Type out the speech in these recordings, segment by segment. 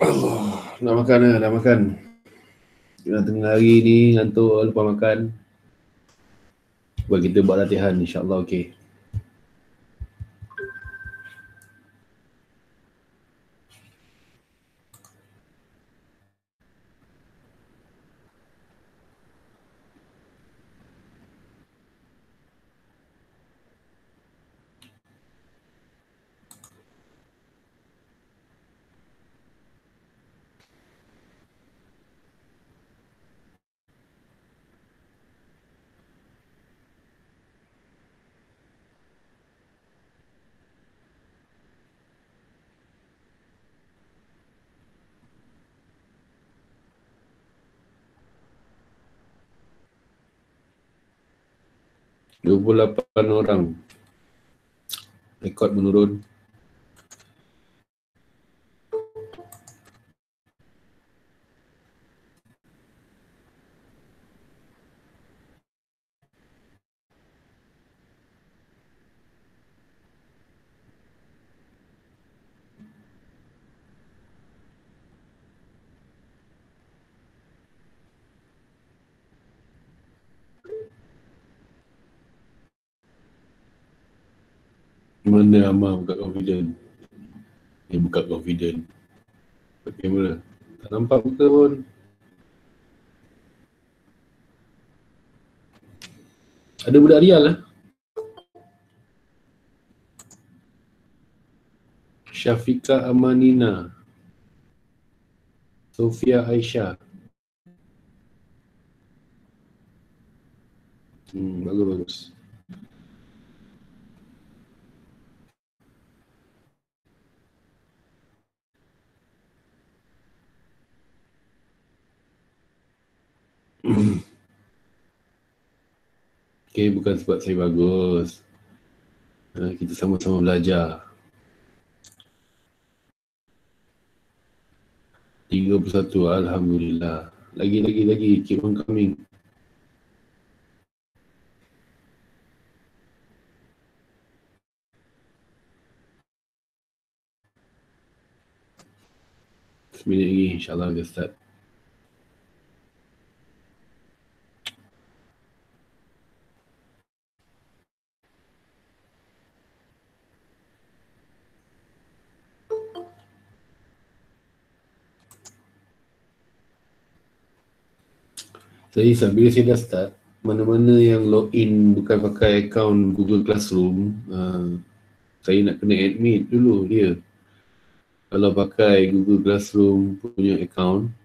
Allah, nak makan lah, dah makan. Tengah hari ni ngantuk, lupa makan. Buat kita buat latihan, insyaAllah okey. Dua puluh 28 orang. Rekod menurun. Mana Amal buka confident? Dia buka confident. Pakai kamera. Tak nampak buka pun. Ada budak Rial lah. Syafiqah Amanina. Sofia Aisyah. Bagus-bagus. Okay, bukan sebab saya bagus. Kita sama-sama belajar. 31, Alhamdulillah. Lagi. Keep on coming. Seminit lagi, insyaAllah kita start. Bila saya dah start, mana-mana yang login bukan pakai akaun Google Classroom, saya nak kena admit dulu dia. Kalau pakai Google Classroom punya akaun,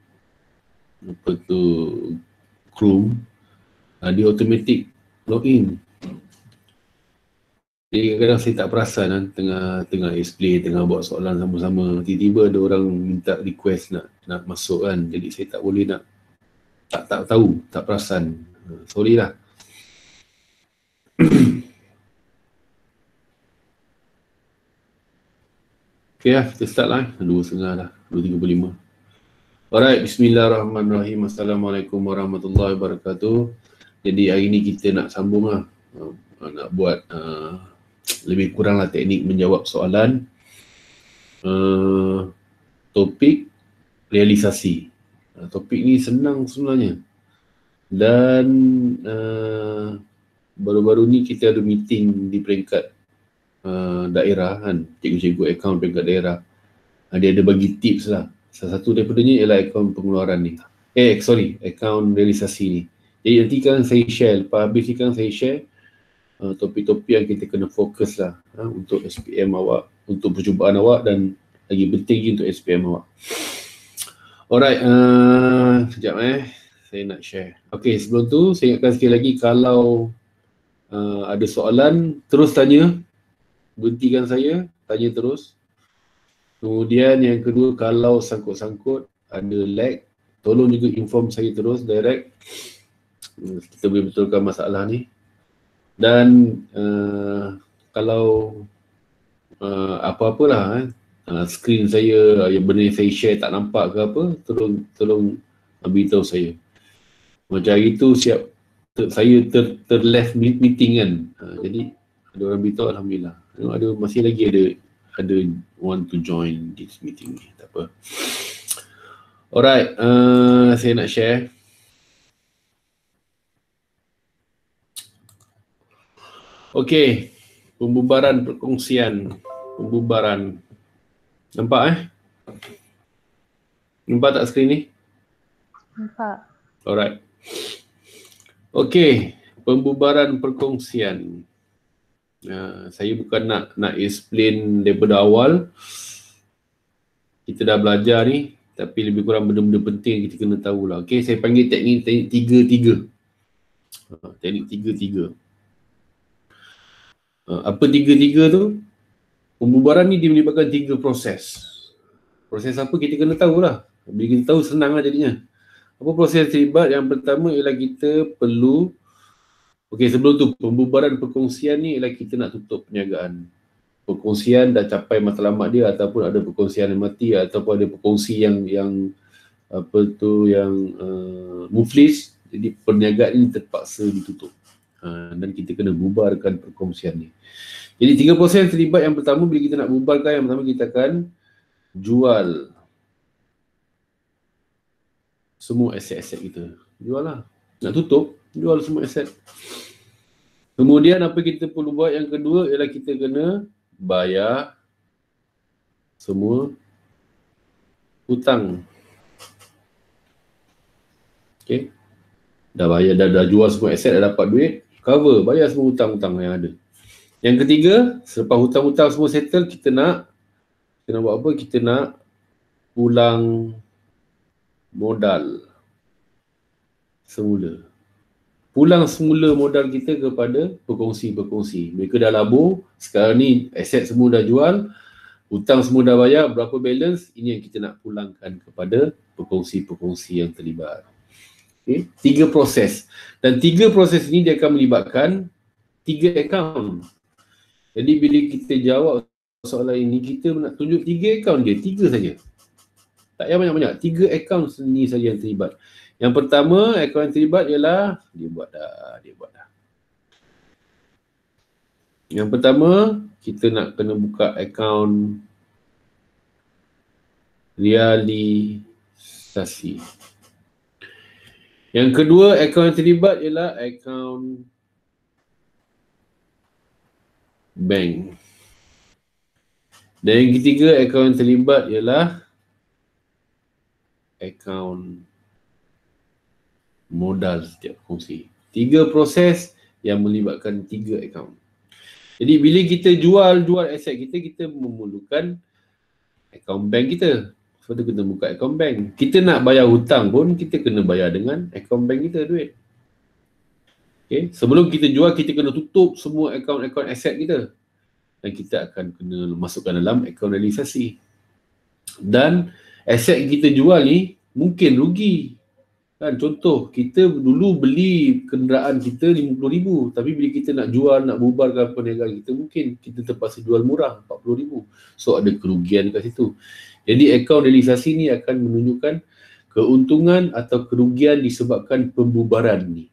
apa tu, Chrome, dia automatic login. Jadi kadang-kadang saya tak perasan kan, tengah display, tengah buat soalan sama-sama, tiba-tiba ada orang minta request nak masuk kan, jadi saya tak boleh nak tak tahu, tak perasan. Sorry lah. Okay lah, kita start lah. 2.30 dah, 2.35. Alright, bismillahirrahmanirrahim. Assalamualaikum warahmatullahi wabarakatuh. Jadi hari ni kita nak sambung lah. Nak buat lebih kurang lah teknik menjawab soalan. Topik realisasi. Topik ni senang sebenarnya. Dan baru-baru ni kita ada meeting di peringkat daerah kan, cikgu-cikgu akaun peringkat daerah. Dia ada bagi tips lah. Salah satu daripadanya ialah akaun pengeluaran ni. Akaun realisasi ni. Jadi nanti kan saya share, lepas habis ni kan saya share topik-topik yang kita kena fokus lah untuk SPM awak, untuk percubaan awak dan lagi penting untuk SPM awak. Alright, sekejap saya nak share. Okay, sebelum tu saya ingatkan sekali lagi, kalau ada soalan, terus tanya. Berhentikan saya, tanya terus. Kemudian yang kedua, kalau sangkut-sangkut, ada lag, tolong juga inform saya terus, direct. Kita boleh betulkan masalah ni. Dan kalau apa-apalah skrin saya, yang benda yang saya share tak nampak ke apa, tolong beritahu saya. Macam hari tu saya ter-left meeting kan. Jadi ada orang beritahu, Alhamdulillah. Masih lagi ada want to join this meeting ni, tak apa. Alright, saya nak share. Okey, pembubaran perkongsian. Pembubaran. Nampak Nampak tak skrin ni? Nampak. Alright. Okey, pembubaran perkongsian. Saya bukan nak explain daripada awal. Kita dah belajar ni, tapi lebih kurang benda-benda penting kita kena tahulah. Okey, saya panggil teknik 3-3. Teknik 3-3. Apa 3-3 tu? Pembubaran ni dia melibatkan 3 proses. Proses apa kita kena tahulah. Bila kita tahu senang lah jadinya. Apa proses terlibat? Yang pertama ialah kita perlu, okey sebelum tu, pembubaran perkongsian ni ialah kita nak tutup perniagaan. Perkongsian dah capai matlamat dia, ataupun ada perkongsian yang mati, ataupun ada perkongsi yang muflis. Jadi perniagaan ini terpaksa ditutup. Dan kita kena bubarkan perkongsian ni. Jadi 3 proses yang terlibat. Yang pertama, bila kita nak bubarkan, yang pertama kita akan jual semua aset-aset kita. Jual lah. Nak tutup, jual semua aset. Kemudian apa kita perlu buat yang kedua ialah kita kena bayar semua hutang. Okay. Dah bayar, dah jual semua aset, dah dapat duit, cover, bayar semua hutang-hutang yang ada. Yang ketiga, selepas hutang-hutang semua settle, kita nak buat apa? Kita nak pulang modal semula. Pulang semula modal kita kepada perkongsi-perkongsi. Mereka dah labur, sekarang ni aset semua dah jual, hutang semua dah bayar, berapa balance, ini yang kita nak pulangkan kepada perkongsi-perkongsi yang terlibat. Okay. 3 proses. Dan 3 proses ini dia akan melibatkan 3 akaun. Jadi bila kita jawab soalan ini, kita nak tunjuk 3 akaun dia, 3 saja. Tak payah banyak-banyak, 3 akaun ni saja yang terlibat. Yang pertama, akaun yang terlibat ialah, dia buat dah. Yang pertama, kita nak kena buka akaun realisasi. Yang kedua, akaun yang terlibat ialah akaun bank. Dan yang ketiga, akaun yang terlibat ialah akaun modal setiap kongsi. 3 proses yang melibatkan 3 akaun. Jadi bila kita jual aset kita, kita memerlukan akaun bank kita. Sebab tu kita buka akaun bank. Kita nak bayar hutang pun, kita kena bayar dengan akaun bank kita duit. Okay. Sebelum kita jual, kita kena tutup semua akaun-akaun aset kita. Dan kita akan kena masukkan dalam akaun realisasi. Dan aset kita jual ni mungkin rugi. Kan, contoh, kita dulu beli kenderaan kita RM50,000, tapi bila kita nak jual, nak bubarkan perniagaan kita, mungkin kita terpaksa jual murah, RM40,000. So ada kerugian kat situ. Jadi akaun realisasi ni akan menunjukkan keuntungan atau kerugian disebabkan pembubaran ni.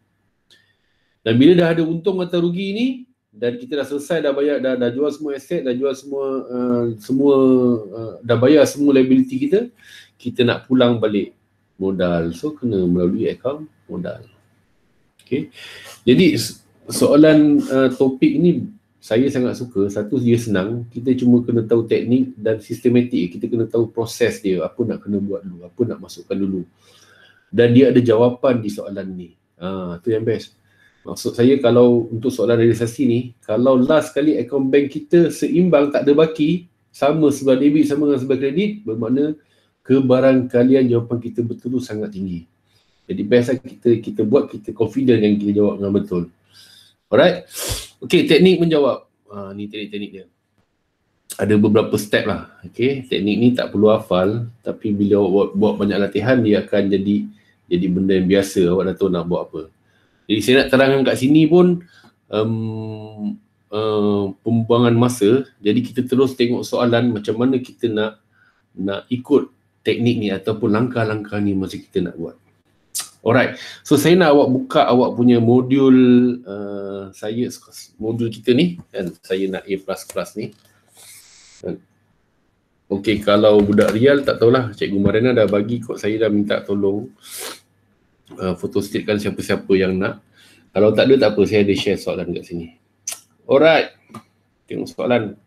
Dan bila dah ada untung atau rugi ni, dan kita dah selesai, dah bayar, dah jual semua aset, dah jual dah bayar semua liability kita, kita nak pulang balik modal. So kena melalui akaun modal. Okay. Jadi soalan topik ni saya sangat suka. Satu, dia senang. Kita cuma kena tahu teknik dan sistematik. Kita kena tahu proses dia. Apa nak kena buat dulu. Apa nak masukkan dulu. Dan dia ada jawapan di soalan ni. Tu yang best. Maksud saya, kalau untuk soalan realisasi ni, kalau last kali akaun bank kita seimbang, tak ada baki, sama sebelah debit sama dengan sebelah kredit, bermakna kebarangkalian jawapan kita betul tu sangat tinggi. Jadi best lah kita buat, kita confident yang kita jawab dengan betul. Alright. Okay, teknik menjawab. Ni teknik-teknik dia. Ada beberapa step lah. Okay, teknik ni tak perlu hafal, tapi bila awak buat banyak latihan, dia akan jadi benda yang biasa. Awak dah tahu nak buat apa. Jadi saya nak terangkan kat sini pun pembuangan masa. Jadi kita terus tengok soalan macam mana kita nak ikut teknik ni ataupun langkah-langkah ni masa kita nak buat. Alright, so saya nak awak buka awak punya modul modul kita ni, kan? Saya nak A++ ni. Okey, kalau budak real tak tahulah. Cikgu Mariana dah bagi kod saya, dah minta tolong fotostatekan siapa-siapa yang nak. Kalau tak ada tak apa, saya ada share soalan kat sini. Alright. Tengok soalan.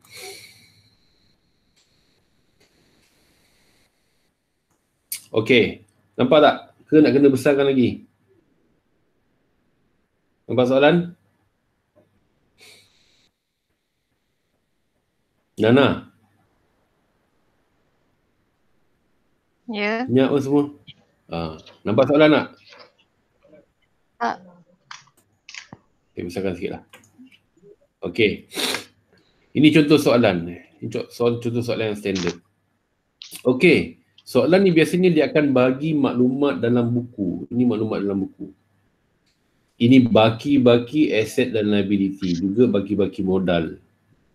Okey. Nampak tak? Ke nak kena besarkan lagi? Nampak soalan? Nana? Ya. Nyak pun semua? Nampak soalan tak? Tak. Okay, besarkan sikit lah. Okey. Ini contoh soalan. Ini contoh soalan yang standard. Okey. Soalan ni biasanya dia akan bagi maklumat dalam buku. Ini maklumat dalam buku. Ini baki-baki aset dan liability. Juga baki-baki modal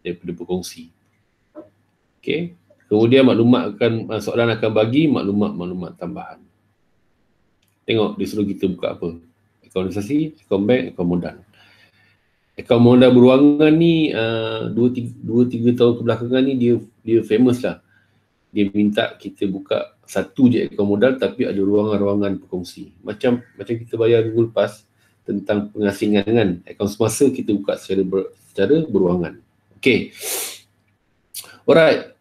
daripada berkongsi. Okey. Kemudian soalan akan bagi maklumat-maklumat tambahan. Tengok dia suruh kita buka apa. Akaun investasi, akaun bank, akaun modal. Akaun modal berwangan ni 2-3 tahun kebelakangan ni dia famous lah. Dia minta kita buka satu je akaun modal tapi ada ruangan-ruangan berkongsi. Macam kita bayar minggu lepas tentang pengasingan kan. Akaun semasa kita buka secara berwangan. Okey. Alright.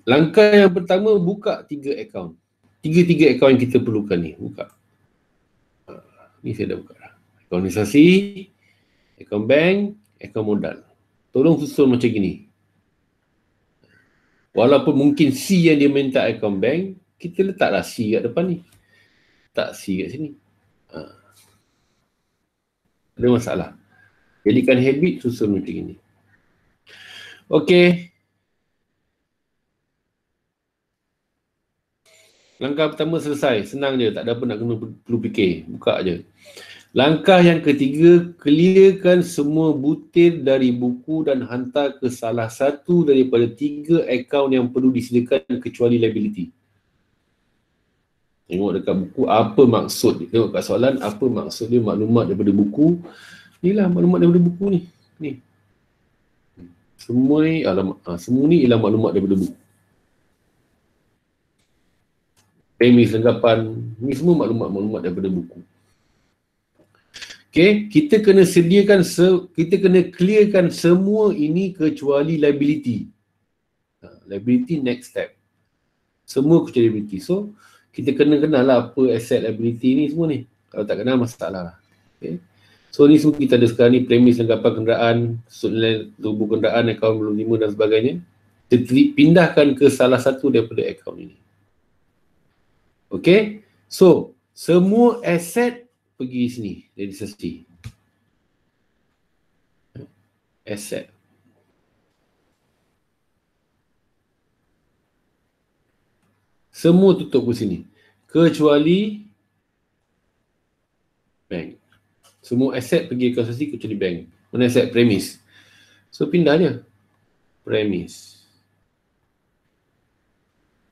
Langkah yang pertama, buka 3 akaun. 3 akaun yang kita perlukan ni. Buka. Ni saya dah buka dah. Akaun investasi, akaun bank, akaun modal. Tolong susun macam gini. Walaupun mungkin C yang dia minta akaun bank, kita letaklah C kat depan ni. Tak C kat sini. Ada masalah. Jadikan habit susun macam gini. Okey. Langkah pertama selesai. Senang je. Tak ada apa nak kena perlu fikir. Buka je. Langkah yang ketiga, clearkan semua butir dari buku dan hantar ke salah satu daripada 3 akaun yang perlu disediakan kecuali liability. Tengok dekat buku apa maksud dia. Tengok kat soalan apa maksud dia, maklumat daripada buku. Inilah maklumat daripada buku ni. Ni. Semua ni ialah maklumat daripada buku. Premis, lengkapan, ni semua maklumat-maklumat daripada buku. Okey, kita kena kita kena clearkan semua ini kecuali liability. Liability next step. Semua kecuali liability. So, kita kena kenal lah apa asset liability ni semua ni. Kalau tak kenal, masalah lah. Okay. So, ni semua kita ada sekarang ni, premis, lengkapan kenderaan, sud nilai tubuh kenderaan, akaun belum lima dan sebagainya. Kita pindahkan ke salah satu daripada akaun ini. Okay. So, semua aset pergi sini, dari sesi. Asset. Semua tutup ke sini. Kecuali bank. Semua aset pergi ke sesi kecuali bank. Mana aset? Premis. So, pindah je. Premis.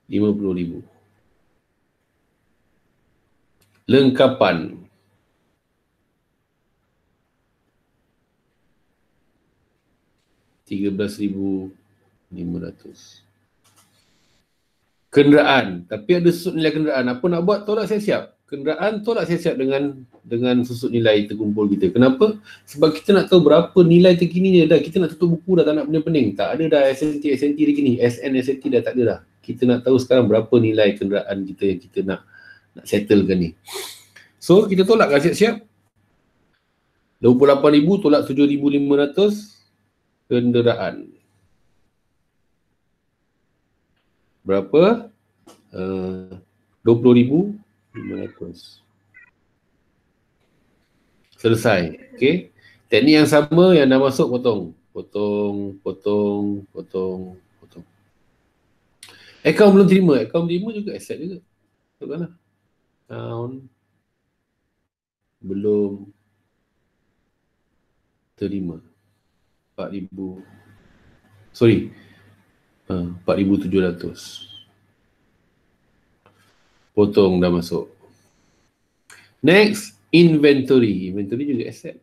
50,000. Lengkapan. RM13,500. Kenderaan. Tapi ada susut nilai kenderaan. Apa nak buat? Tolak siap-siap. Kenderaan tolak siap-siap dengan susut nilai terkumpul kita. Kenapa? Sebab kita nak tahu berapa nilai terkininya dah. Kita nak tutup buku dah, tak nak benda pening. Tak ada dah SNT lagi ni. SN, SNT dah tak ada dah. Kita nak tahu sekarang berapa nilai kenderaan kita yang kita nak settlekan ni. So, kita tolak kan siap-siap. 28,000 tolak 7,500 kenderaan. Berapa? 20,500. Selesai. Okey. Teknik yang sama yang dah masuk potong. Potong. Akaun belum terima. Akaun terima juga aset juga. Betul lah. Akaun belum terima. 4,000. Sorry. 4,700. Potong dah masuk. Next, inventory. Inventory juga aset.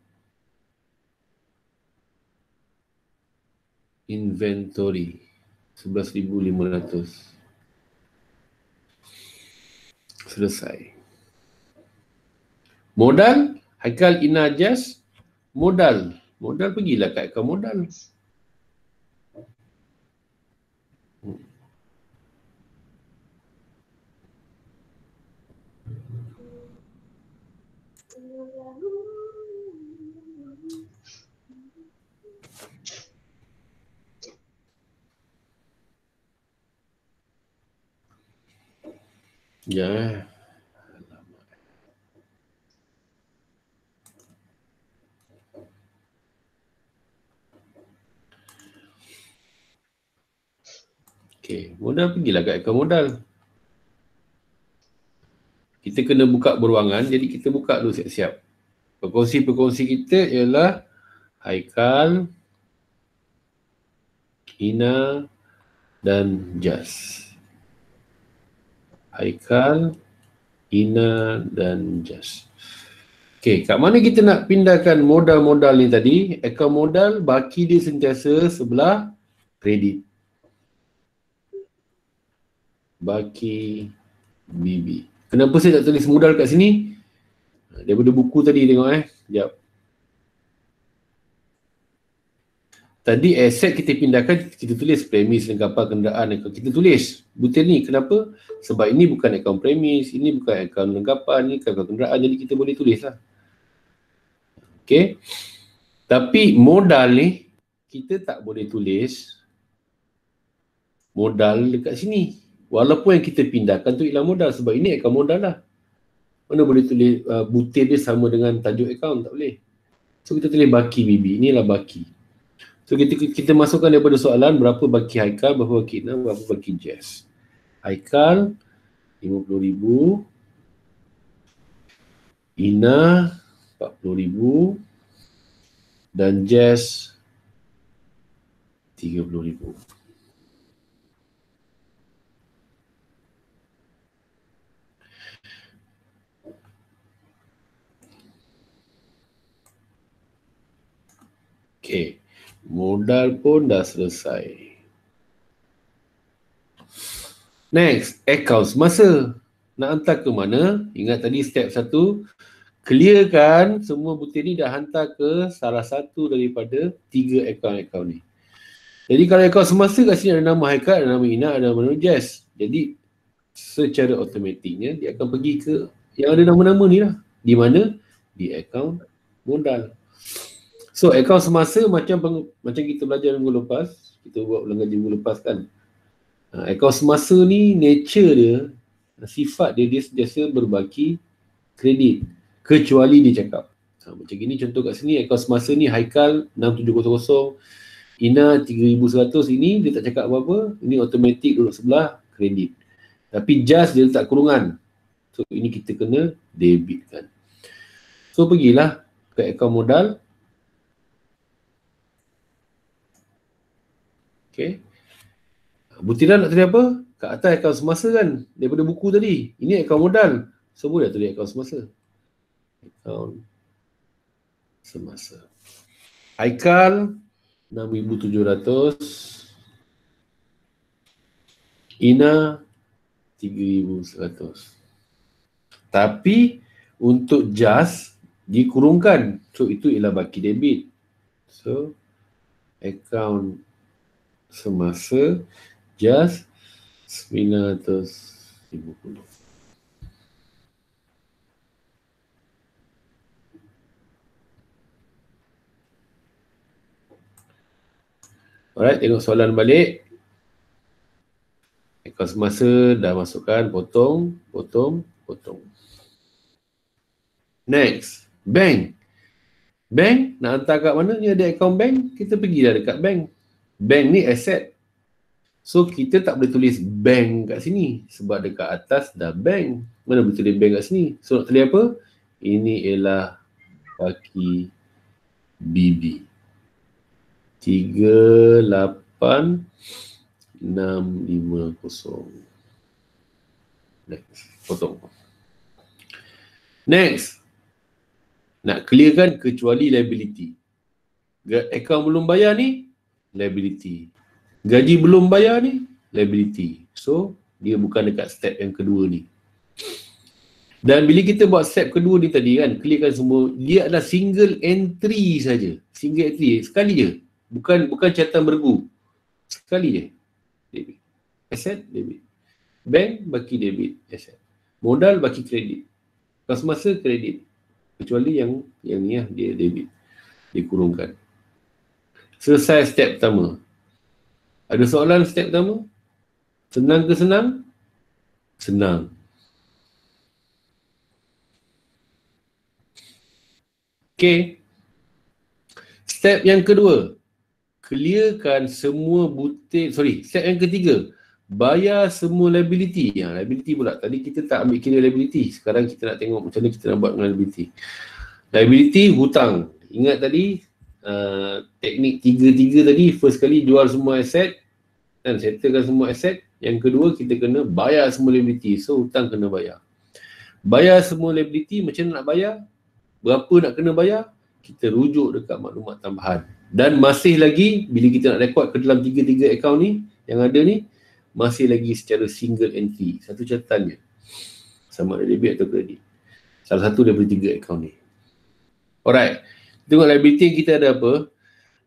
Inventory. 11,500. Selesai. Modal, Haikal, Ina, Jas. Modal pergilah kat akaun modal. Ya. Okey, modal pergilah kat akaun modal. Kita kena buka beruangan, jadi kita buka dulu siap-siap. Perkongsi kita ialah Haikal, Ina dan Jas. Haikal, Ina dan Jas. Okey, kat mana kita nak pindahkan modal-modal ni tadi? Akaun modal, baki dia sentiasa sebelah kredit. Baki BB. Kenapa saya tak tulis modal kat sini? Daripada buku tadi tengok Sekejap. Tadi aset kita pindahkan, kita tulis premis, lengkapan kenderaan. Kita tulis butir ni. Kenapa? Sebab ini bukan akaun premis, ini bukan akaun lengkapan, ini akaun kenderaan. Jadi kita boleh tulis lah. Okay. Tapi modal ni, kita tak boleh tulis modal dekat sini. Walaupun yang kita pindahkan tu ialah modal. Sebab ini akaun modal lah. Mana boleh tulis butir dia sama dengan tajuk akaun? Tak boleh. So kita tulis baki BB. Inilah baki. So kita masukkan daripada soalan berapa baki Haikal, berapa baki Ina, berapa baki Jas. Haikal 50,000, Ina 40,000 dan Jas 30,000. Okey. Modal pun dah selesai. Next, akaun semasa. Nak hantar ke mana? Ingat tadi step 1, clearkan semua butir ni dah hantar ke salah satu daripada 3 akaun-akaun ni. Jadi kalau akaun semasa kat sini ada nama Haikal, ada nama Ina, ada nama Jas. Jadi secara automatiknya dia akan pergi ke yang ada nama-nama ni lah. Di mana? Di akaun modal. So, akaun semasa macam kita belajar minggu lepas, kita buat ulang kaji minggu lepas kan. Akaun semasa ni, nature dia, sifat dia sentiasa berbaki kredit. Kecuali dia cakap. Macam gini contoh kat sini, akaun semasa ni Haikal 6700, Ina 3100, ini dia tak cakap apa-apa, ini automatik duduk sebelah kredit. Tapi Jas dia letak kurungan. So, ini kita kena debitkan. So, pergilah ke akaun modal. Okay. Butiran nak tulis apa? Kat atas akaun semasa kan? Daripada buku tadi. Ini akaun modal. So boleh tulis akaun semasa. Akaun semasa. Haikal 6,700. Ina 3,100. Tapi untuk Jas dikurungkan. So itu ialah baki debit. So akaun semasa Jas 950. Alright, tengok soalan balik. Akaun semasa dah masukkan, potong. Next, bank. Bank nak hantar kat mana? Ni ada akaun bank, kita pergi dah dekat bank. Bank ni aset. So kita tak boleh tulis bank kat sini sebab dekat atas dah bank. Mana boleh tulis bank kat sini? So nak tulis apa? Ini ialah baki BB. 38,650. Next, potong. Next, nak clearkan kecuali liability. Akaun belum bayar ni, liability. Gaji belum bayar ni, liability. So, dia bukan dekat step yang kedua ni. Dan bila kita buat step kedua ni tadi kan, clearkan semua, dia adalah single entry saja. Single entry, sekali je. Bukan catatan bergu. Sekali je. Debit. Asset, debit. Bank, baki debit. Asset. Modal, baki kredit. Pas masa, kredit. Kecuali yang ni lah, dia debit. Dikurungkan. Selesai step pertama. Ada soalan step pertama? Senang ke senang? Senang. Okay. Step yang kedua. Clearkan semua butir. Step yang ketiga. Bayar semua liability. Liability pula. Tadi kita tak ambil kira liability. Sekarang kita nak tengok macam mana kita nak buat dengan liability. Liability, hutang. Ingat tadi, teknik 3-3 tadi. First kali jual semua aset. Dan settlekan semua aset. Yang kedua, kita kena bayar semua liability. So, hutang kena bayar. Bayar semua liability, macam mana nak bayar? Berapa nak kena bayar? Kita rujuk dekat maklumat tambahan. Dan masih lagi, bila kita nak rekod ke dalam 3-3 akaun ni, yang ada ni, masih lagi secara single entry. Satu catatannya. Sama ada debit atau kredit. Salah satu daripada 3 akaun ni. Alright. Tengok liability kita ada apa?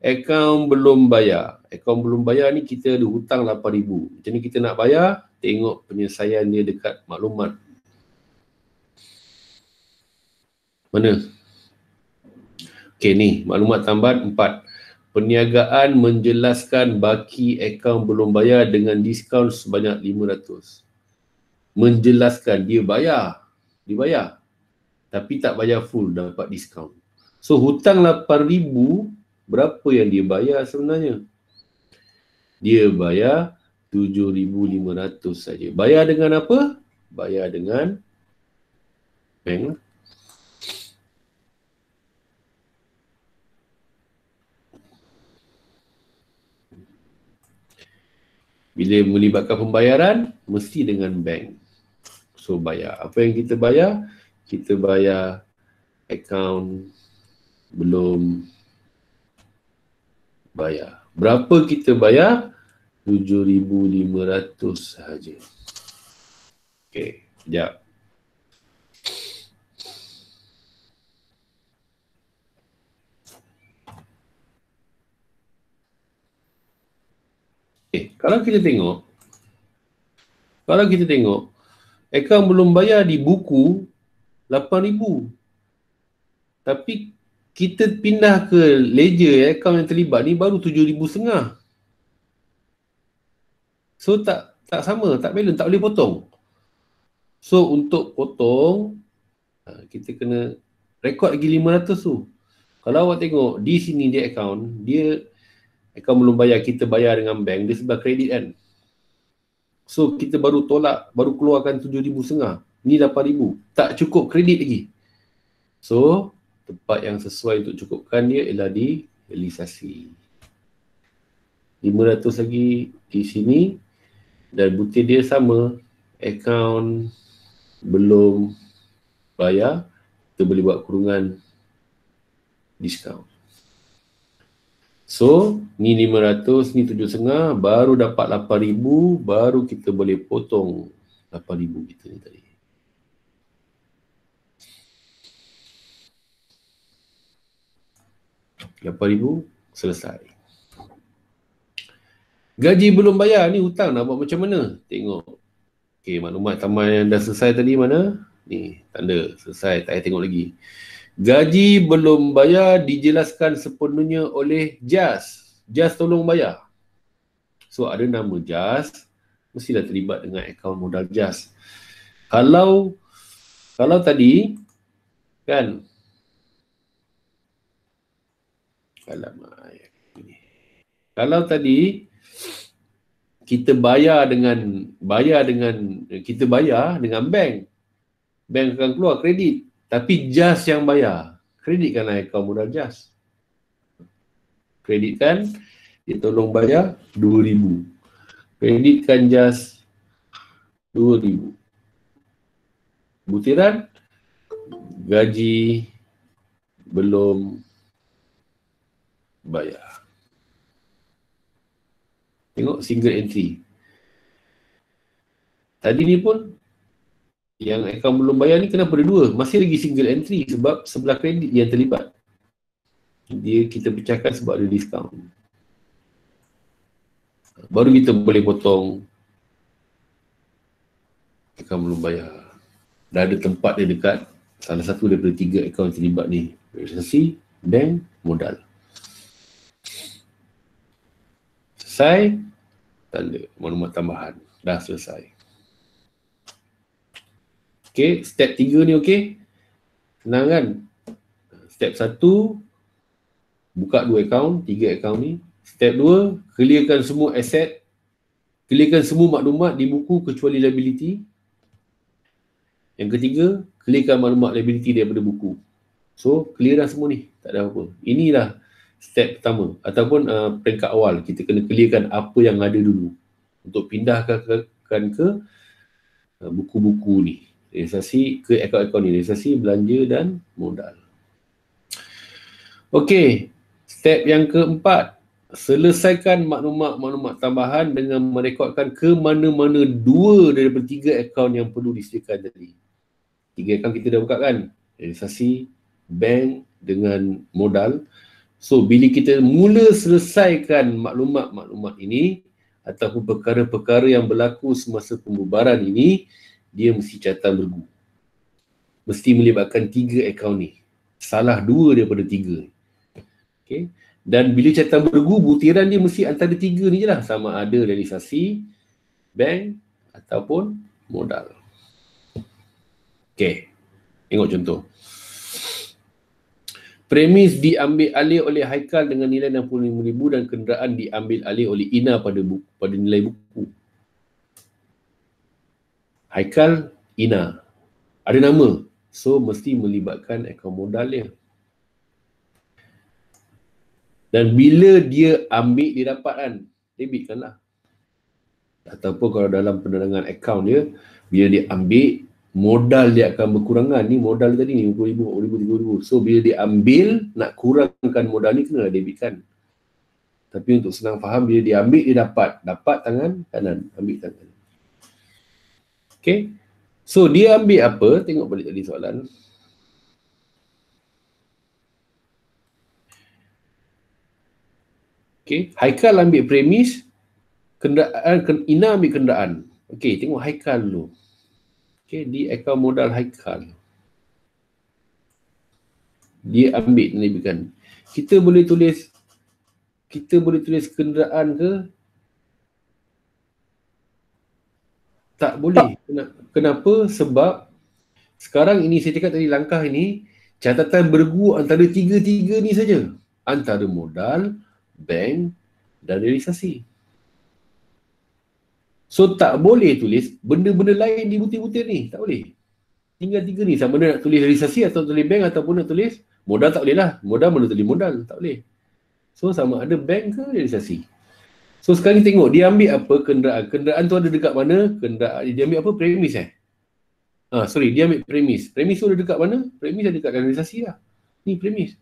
Akaun belum bayar. Akaun belum bayar ni kita ada hutang 8,000. Macam ni kita nak bayar, tengok penyelesaian dia dekat maklumat. Mana? Okay ni, maklumat tambahan 4. Perniagaan menjelaskan baki akaun belum bayar dengan diskaun sebanyak 500. Menjelaskan, dia bayar. Dibayar. Tapi tak bayar full, dapat diskaun. So hutang 8,000, berapa yang dia bayar sebenarnya? Dia bayar 7,500 saja. Bayar dengan apa? Bayar dengan bank. Bila melibatkan pembayaran, mesti dengan bank. So bayar. Apa yang kita bayar? Kita bayar akaun belum bayar. Berapa kita bayar? 7,500 sahaja. Okey, sekejap. Kalau kita tengok, akaun belum bayar di buku 8,000. Tapi kita pindah ke ledger akaun yang terlibat ni baru 7,500. So tak sama, tak balance, tak boleh potong. So untuk potong, kita kena rekod lagi 500 tu. Kalau awak tengok di sini dia akaun belum bayar, kita bayar dengan bank, dia sebelah kredit kan. So kita baru keluarkan 7,500. Ni 8,000. Tak cukup kredit lagi. So tempat yang sesuai untuk cukupkan dia ialah di realisasi. 500 lagi di sini. Dan butir dia sama. Akaun belum bayar, kita boleh buat kurungan diskaun. So, ni 500, ni 7,500, baru dapat 8,000, baru kita boleh potong 8,000 kita ni tadi. RM8,000, selesai. Gaji belum bayar, ni hutang nak buat macam mana? Tengok. Okey, maklumat tambahan yang dah selesai tadi mana? Ni, tanda selesai, tak payah tengok lagi. Gaji belum bayar dijelaskan sepenuhnya oleh JAS. JAS tolong bayar. So ada nama JAS, mestilah terlibat dengan akaun modal JAS. Kalau tadi kan, kalau tadi kita bayar dengan bank akan keluar kredit, tapi JAS yang bayar. Kreditkanlah akaun modal JAS. Kreditkan, dia tolong bayar 2,000. Kreditkan JAS 2,000. Butiran, gaji belum bayar. Tengok single entry. Tadi ni pun yang akaun belum bayar ni kenapa ada dua? Masih lagi single entry sebab sebelah kredit yang terlibat. Dia kita pecahkan sebab ada diskaun. Baru kita boleh potong akaun belum bayar. Dah ada tempat dia dekat salah satu daripada 3 akaun terlibat ni. Realisasi, bank, modal. Selesai. Tak ada maklumat tambahan. Dah selesai. Okay, step 3 ni okay. Senang kan? Step 1, buka 2 akaun, 3 akaun ni. Step 2, clearkan semua aset. Clearkan semua maklumat di buku kecuali liability. Yang ketiga, clearkan maklumat liability daripada buku. So, clear dah semua ni. Tak ada apa. Inilah step pertama. Ataupun peringkat awal. Kita kena clearkan apa yang ada dulu. Untuk pindahkan ke buku-buku ni. Realisasi ke akaun-akaun ni. Realisasi, belanja dan modal. Okey. Step yang keempat. Selesaikan maklumat-maklumat tambahan dengan merekodkan ke mana-mana 2 daripada 3 akaun yang perlu disediakan tadi. 3 akaun kita dah buka kan? Realisasi, bank dengan modal. So, bila kita mula selesaikan maklumat-maklumat ini ataupun perkara-perkara yang berlaku semasa pembubaran ini, dia mesti catatan bergu. Mesti melibatkan 3 akaun ni. Salah 2 daripada 3. Okay. Dan bila catatan bergu, butiran dia mesti antara 3 ni je lah. Sama ada realisasi, bank ataupun modal. Okay. Tengok contoh. Premis diambil alih oleh Haikal dengan nilai 65,000 dan kenderaan diambil alih oleh Ina pada nilai buku. Haikal, Ina. Ada nama. So, mesti melibatkan akaun modal dia. Dan bila dia ambil, dia dapat kan. Debitkan lah. Ataupun kalau dalam penerangan akaun dia, bila dia ambil, modal dia akan berkurangan. Ni modal tadi ni, 50,000, 40,000, 30,000. So, bila dia ambil, nak kurangkan modal ni, kena debitkan. Tapi untuk senang faham, bila dia ambil, dia dapat. Dapat tangan kanan, ambil tangan. Okay. So, dia ambil apa? Tengok balik tadi soalan. Okay. Haikal ambil premis, kenderaan, Ina ambil kenderaan. Okay, tengok Haikal dulu. Okay, di akaun modal Haikal. Dia ambil debitkan. Kita boleh tulis kenderaan ke? Tak boleh. Kenapa? Sebab sekarang ini saya cakap tadi langkah ini catatan bergu antara 3 ni saja. Antara modal, bank dan realisasi. So tak boleh tulis benda-benda lain di butir-butir ni. Tak boleh. Tinggal 3 ni. Sama ada nak tulis realisasi atau tulis bank ataupun nak tulis modal, tak boleh lah. Modal mana tulis modal. Tak boleh. So sama ada bank ke realisasi. So sekarang ni tengok dia ambil apa kenderaan. Kenderaan tu ada dekat mana? Kenderaan dia ambil apa? Premis dia ambil premis. Premis tu ada dekat mana? Premis ada dekat realisasi lah. Ni premis.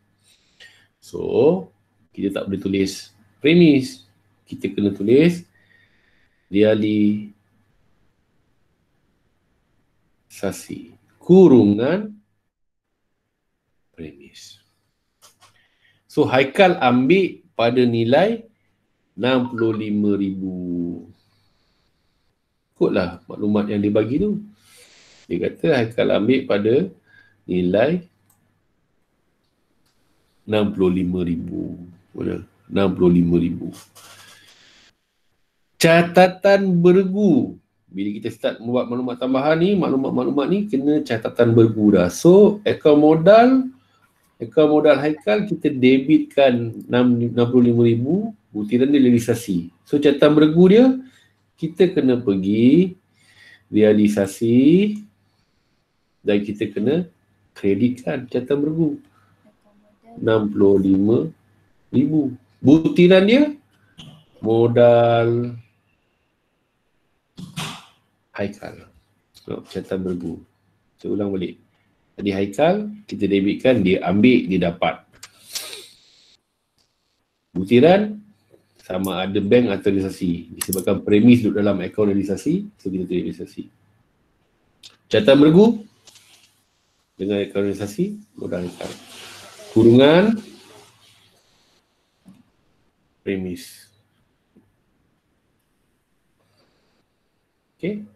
So kita tak boleh tulis premis. Kita kena tulis realisasi kurungan premis. So Haikal ambil pada nilai 65,000. Ikutlah maklumat yang dia bagi tu. Dia kata Haikal ambil pada nilai 65,000. Mana? 65,000. Catatan bergu. Bila kita start membuat maklumat tambahan ni, maklumat-maklumat ni kena catatan bergu dah. So, akaun modal Haikal kita debitkan 65,000, butiran dia realisasi. So, catatan bergu dia, kita kena pergi realisasi dan kita kena kreditkan catatan bergu. 65,000. Butiran dia modal Haikal. Catatan bergu. Saya ulang balik. Tadi Haikal, kita debitkan, dia ambil, dia dapat. Butiran sama ada bank atau realisasi. Disebabkan premis duduk dalam akaun realisasi, so kita tulis realisasi. Catatan bergu dengan akaun realisasi, modal account. Kurungan premis. Okay.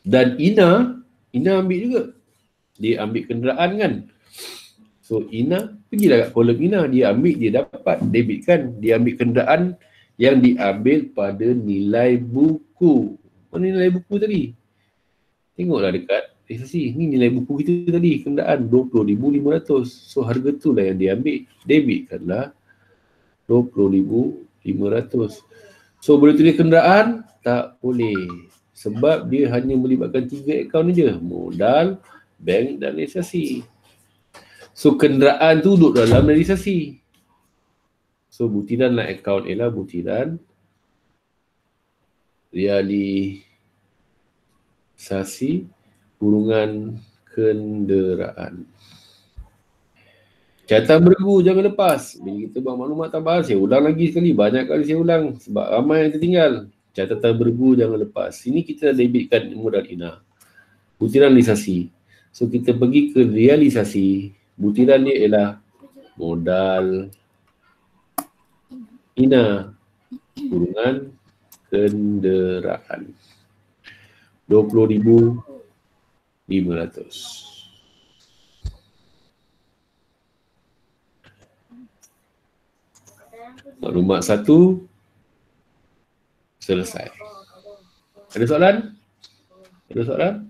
Dan Ina ambil juga. Dia ambil kenderaan kan. So Ina, pergilah kat kolom Ina. Dia ambil, dia dapat. Debit kan. Dia ambil kenderaan yang diambil pada nilai buku. Mana nilai buku tadi? Tengoklah dekat realisasi. Ni nilai buku kita tadi. Kenderaan 20,500. So harga tu lah yang dia ambil. Debit kanlah 20,500. So boleh tulis kenderaan? Tak boleh. Sebab dia hanya melibatkan 3 akaun je. Modal, bank dan realisasi. So kenderaan tu duduk dalam realisasi. So butiran lah akaun ialah butiran realisasi kurungan kenderaan. Catatan bergu jangan lepas. Bila kita buat maklumat tambahan, saya ulang lagi sekali. Banyak kali saya ulang sebab ramai yang tertinggal. Catatan bergu jangan lepas. Sini kita dah debitkan modal Ina. Butiran realisasi. So kita pergi ke realisasi. Butiran dia ialah modal Ina kurungan kenderaan 20,500. Maklumat 1 selesai. Ada soalan? Ada soalan?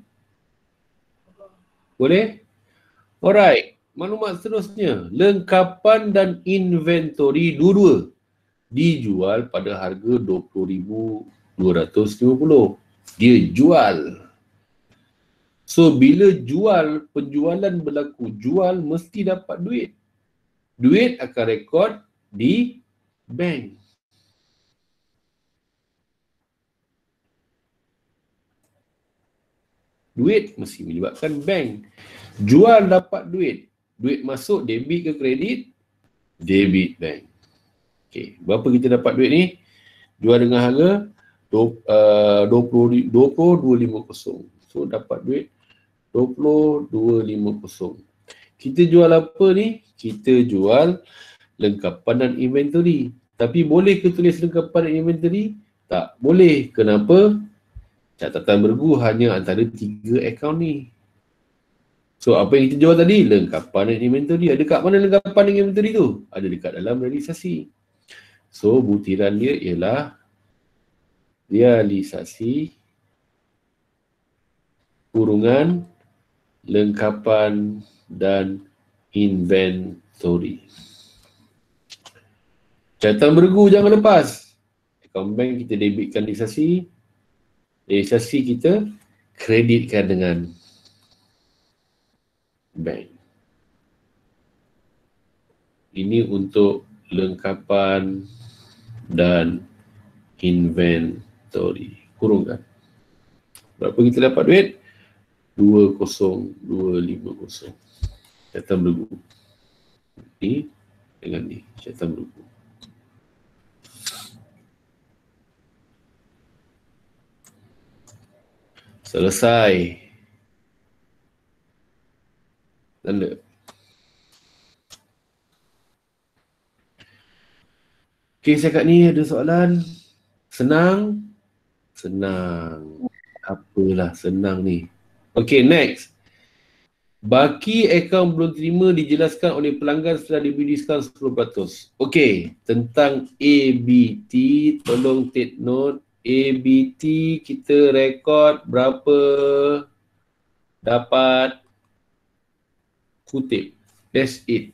Boleh? Alright. Maklumat seterusnya. Lengkapan dan inventory dua-dua dijual pada harga 20,250. Dia jual. So bila jual, penjualan berlaku. Jual mesti dapat duit. Duit akan rekod di bank. Duit mesti melibatkan bank. Jual dapat duit. Duit masuk debit ke kredit? Debit bank. Okey, berapa kita dapat duit ni? Jual dengan harga 20,250. So dapat duit 20,250. Kita jual apa ni? Kita jual lengkapan dan inventory. Tapi boleh ke tulis lengkapan dan inventory? Tak boleh. Kenapa? Catatan bergu hanya antara 3 akaun ni. So apa yang kita jual tadi? Lengkapan dan inventory. Ada kat mana lengkapan dan inventory tu? Ada dekat dalam realisasi. So butiran dia ialah realisasi kurungan lengkapan dan inventory. Catatan bergu jangan lepas. Akaun bank kita debitkan realisasi. Realisasi kita kreditkan dengan bank. Ini untuk lengkapan dan inventory. Kurungkan. Berapa kita dapat duit? 20,250. Catatan bergu. Ni dengan ni. Catatan bergu. Selesai. Tanda. Okey, saya kat ni ada soalan. Senang? Senang. Apalah senang ni. Okey, next. Baki akaun belum terima dijelaskan oleh pelanggan setelah diberi diskaun 10%. Okey, tentang ABT, tolong take note. ABT kita rekod berapa dapat kutip. That's it.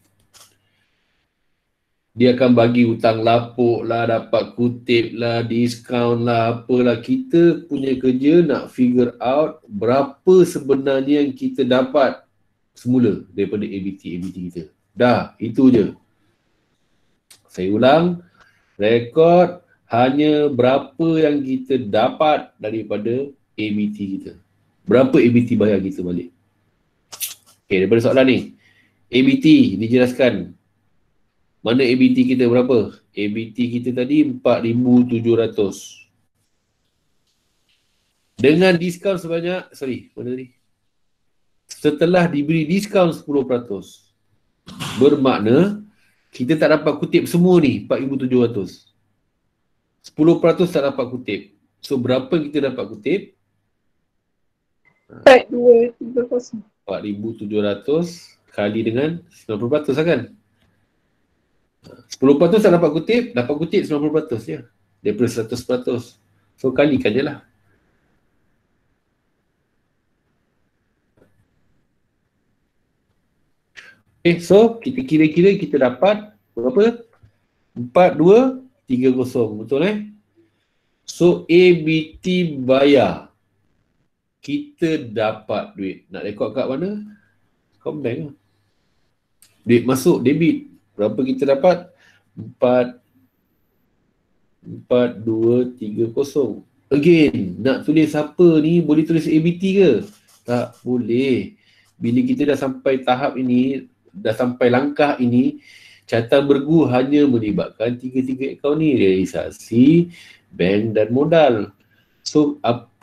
Dia akan bagi hutang lapuk lah, dapat kutip lah, diskaun lah, apalah. Kita punya kerja nak figure out berapa sebenarnya yang kita dapat semula daripada ABT kita. Dah, itu je. Saya ulang, rekod hanya berapa yang kita dapat daripada ABT kita. Berapa ABT bayar kita balik. Okay, daripada soalan ni. ABT dijelaskan. Mana ABT kita berapa? ABT kita tadi 4,700. Dengan diskaun sebanyak, mana tadi? Setelah diberi diskaun 10%. Bermakna, kita tak dapat kutip semua ni, 4,700. 10% tak dapat kutip. So, berapa kita dapat kutip? 4230. 4,700 kali dengan 90% lah kan? 10% tak dapat kutip 90% je. Daripada 100%. So, kalikan je lah. Okay, so kita kira-kira kita dapat berapa? 4230, betul So, ABT bayar. Kita dapat duit. Nak rekod kat mana? Combank lah. Duit masuk, debit. Berapa kita dapat? 4230. Again, nak tulis apa ni? Boleh tulis ABT ke? Tak boleh. Bila kita dah sampai tahap ini, dah sampai langkah ini, catatan bergu hanya melibatkan tiga-tiga akaun ni, realisasi, bank dan modal. So,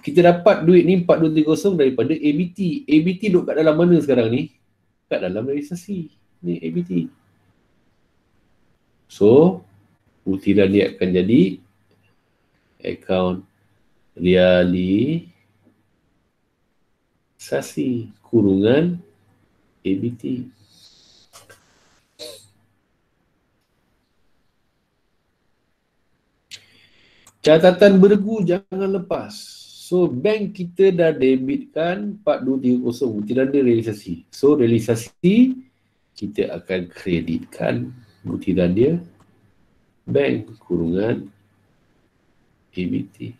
kita dapat duit ni 4230 daripada ABT. ABT duduk kat dalam mana sekarang ni? Kat dalam realisasi. Ni ABT. So, butiran dia akan jadi akaun realisasi kurungan ABT. Catatan bergu jangan lepas. So, bank kita dah debitkan 4230, butiran dia realisasi. So, realisasi kita akan kreditkan butiran dia bank kurungan ABT.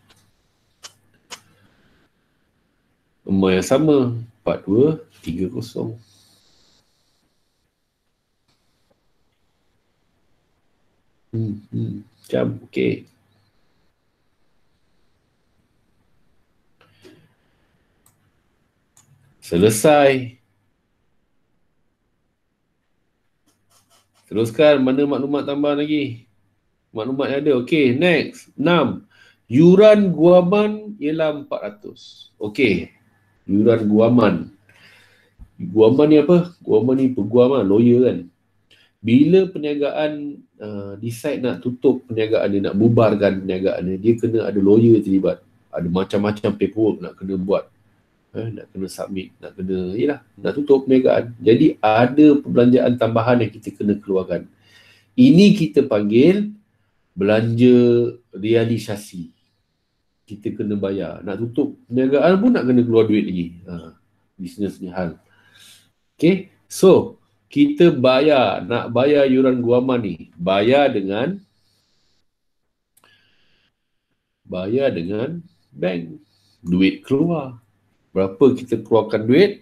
Nombor yang sama, 4230. Macam, okey. Selesai. Teruskan, mana maklumat tambahan lagi? Maklumat yang ada. Okey, next. 6. Yuran guaman ialah 400. Okey. Yuran guaman. Guaman ni apa? Guaman ni peguam lah, lawyer kan. Bila perniagaan decide nak tutup perniagaan dia, nak bubarkan perniagaan dia, dia kena ada lawyer terlibat. Ada macam-macam paperwork nak kena buat. Nak kena submit, nak kena, nak tutup perniagaan. Jadi ada perbelanjaan tambahan yang kita kena keluarkan. Ini kita panggil belanja realisasi. Kita kena bayar. Nak tutup perniagaan pun nak kena keluar duit lagi. Bisnes ni hal. Okay, so kita bayar, nak bayar yuran guaman ni, bayar dengan bank. Duit keluar. Berapa kita keluarkan duit?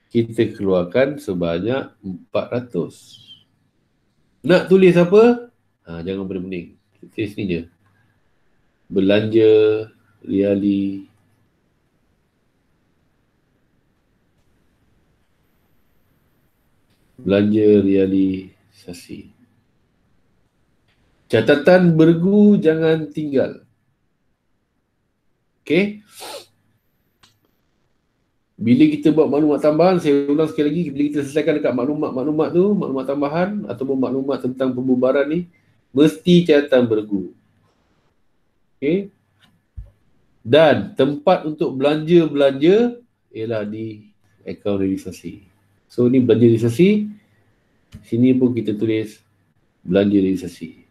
Kita keluarkan sebanyak 400. Nak tulis apa? Jangan bening-bening. Tulis ni je. Belanja realisasi. Catatan bergu jangan tinggal. Okey. Bila kita buat maklumat tambahan, saya ulang sekali lagi, bila kita selesaikan dekat maklumat tu, maklumat tambahan ataupun maklumat tentang pembubaran ni, mesti catatan bergu. Okey. Dan tempat untuk belanja ialah di akaun realisasi. So ni belanja realisasi. Sini pun kita tulis belanja realisasi.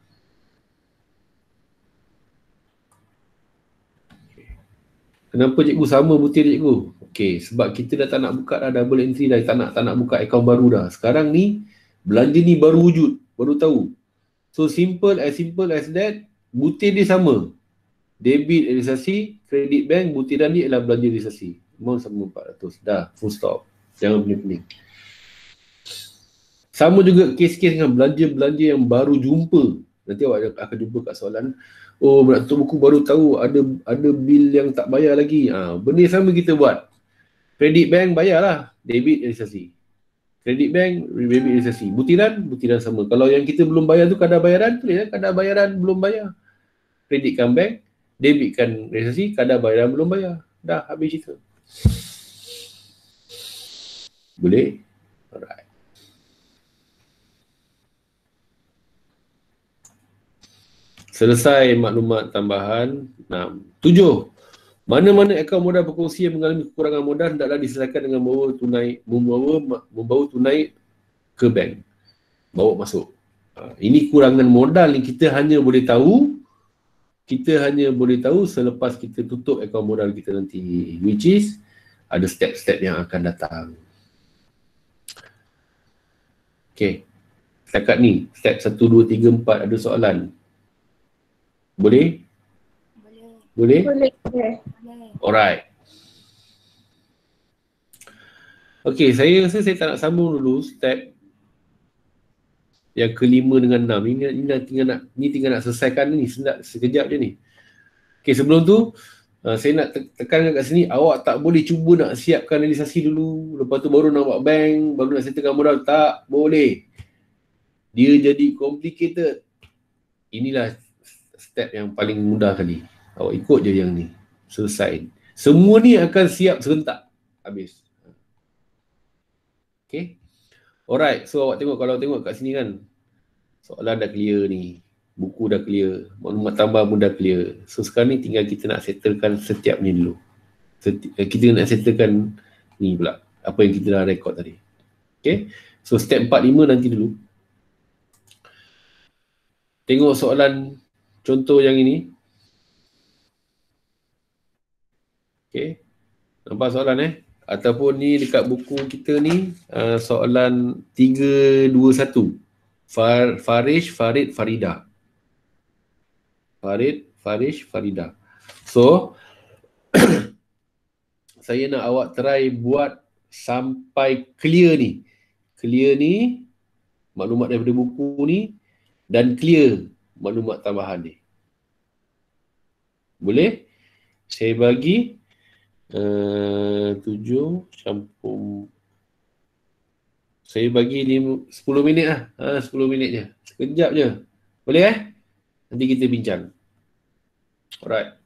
Kenapa cikgu sama butir cikgu? Okey, sebab kita dah tak nak buka dah double entry dah, tak nak buka akaun baru dah. Sekarang ni belanja ni baru wujud, baru tahu. So simple as that, butir dia sama. Debit realisasi, kredit bank, butiran ni ialah belanja realisasi. Amount sama 400. Dah, full stop. Jangan pening-pening. Sama juga kes-kes dengan belanja-belanja yang baru jumpa. Nanti awak akan jumpa kat soalan, oh nak tutup buku baru tahu ada bil yang tak bayar lagi. Benda sama kita buat. Kredit bank bayarlah, debit realisasi. Kredit bank, debit realisasi. Butiran sama. Kalau yang kita belum bayar tu kadar bayaran, tulis kadar bayaran belum bayar. Kreditkan bank, debitkan realisasi, kadar bayaran belum bayar. Dah habis cerita. Boleh? Alright. Selesai maklumat tambahan 6. 7. Mana-mana akaun modal berkongsi yang mengalami kekurangan modal hendaklah diselesaikan dengan membawa tunai ke bank. Bawa masuk. Ini kurangan modal ni kita hanya boleh tahu selepas kita tutup akaun modal kita nanti, which is ada step-step yang akan datang. Okay. Setakat ni, step 1, 2, 3, 4 ada soalan? Boleh? Boleh? Boleh. Alright. Okay, saya rasa saya tak nak sambung dulu step yang kelima dengan 6. Ini tinggal nak selesaikan ni sekejap je ni. Okay, sebelum tu saya nak tekankan kat sini, awak tak boleh cuba nak siapkan realisasi dulu, lepas tu baru nak buat bank, baru nak settlekan modal. Tak boleh. Dia jadi complicated. Inilah step yang paling mudah kali. Awak ikut je yang ni. Selesai. Semua ni akan siap serentak. Habis. Okay. Alright. So awak tengok, kalau tengok kat sini kan, soalan dah clear ni. Buku dah clear. Maklumat tambah pun dah clear. So sekarang ni tinggal kita nak settlekan setiap ni dulu. Kita nak settlekan ni pula. Apa yang kita dah rekod tadi. Okay. So step 4, 5 nanti dulu. Tengok soalan contoh yang ini. Okay. Nampak soalan Ataupun ni dekat buku kita ni, soalan 321. Farish, Farid, Farida. Farish, Farida. So, saya nak awak try buat sampai clear ni. Clear ni, maklumat daripada buku ni, dan clear maklumat tambahan ni. Boleh? Saya bagi 7 campur. Saya bagi 10 minit lah. 10 minit je. Sekejap je. Boleh Nanti kita bincang. Alright.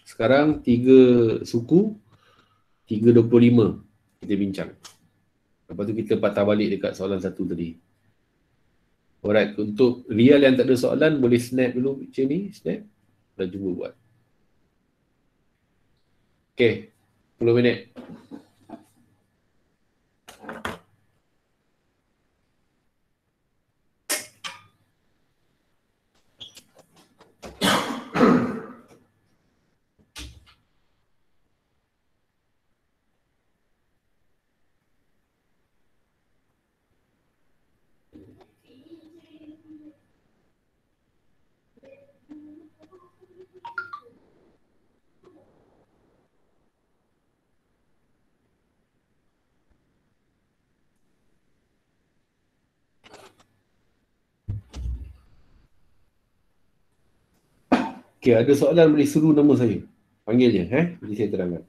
Sekarang 3 suku, 3.25 kita bincang. Lepas tu kita patah balik dekat soalan 1 tadi. Alright. Untuk Rial yang tak ada soalan, boleh snap dulu picture ni. Snap. Dan cuba buat. Okay. 10 minit. Okay, ada soalan boleh suruh nama saya. Panggil je, Nanti saya terangkan.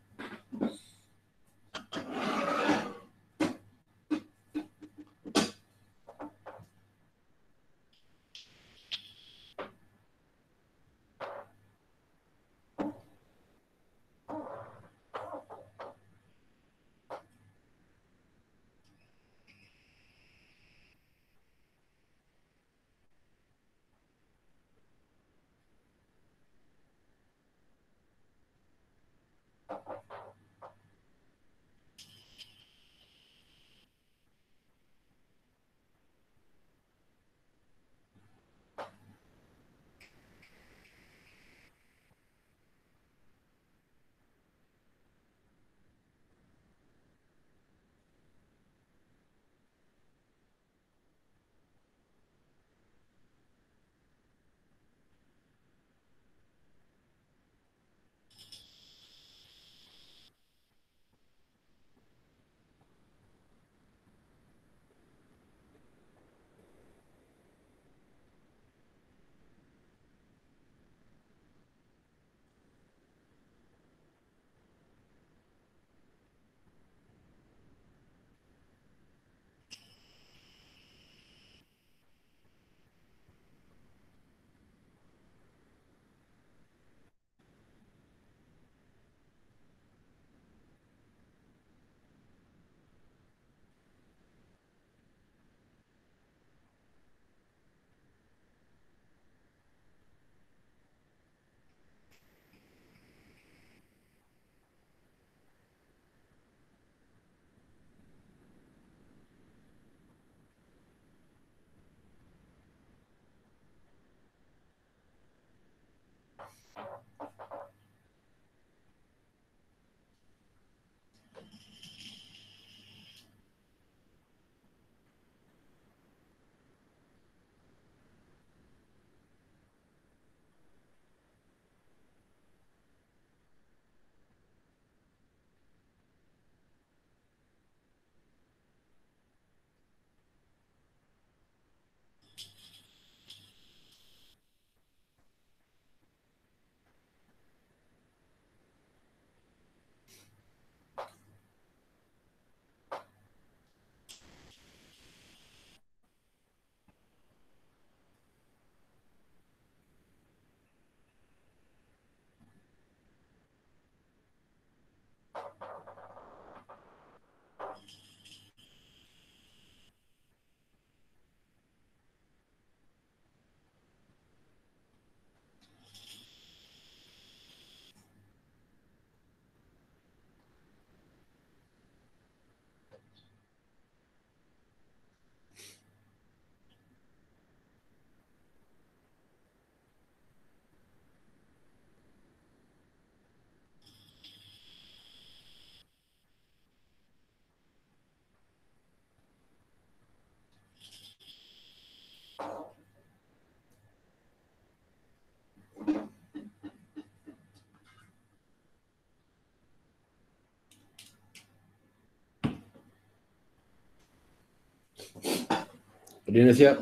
Dia dah siap?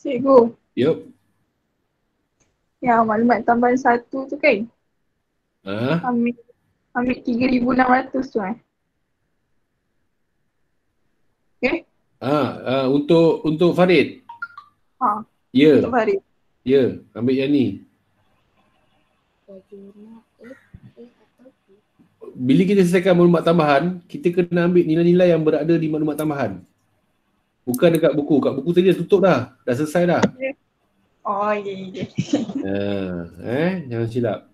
Cikgu, Yup. yang maklumat tambahan 1 tu kan? Ha? Ambil 3,600 tu Okay? Untuk Farid. Ha, Ya. untuk Farid. Ya, ambil yang ni. Bila kita selesaikan maklumat tambahan, kita kena ambil nilai-nilai yang berada di maklumat tambahan. Bukan dekat buku. Kat buku tadi dah tutup dah. Dah selesai dah. Oh, ya. Jangan silap.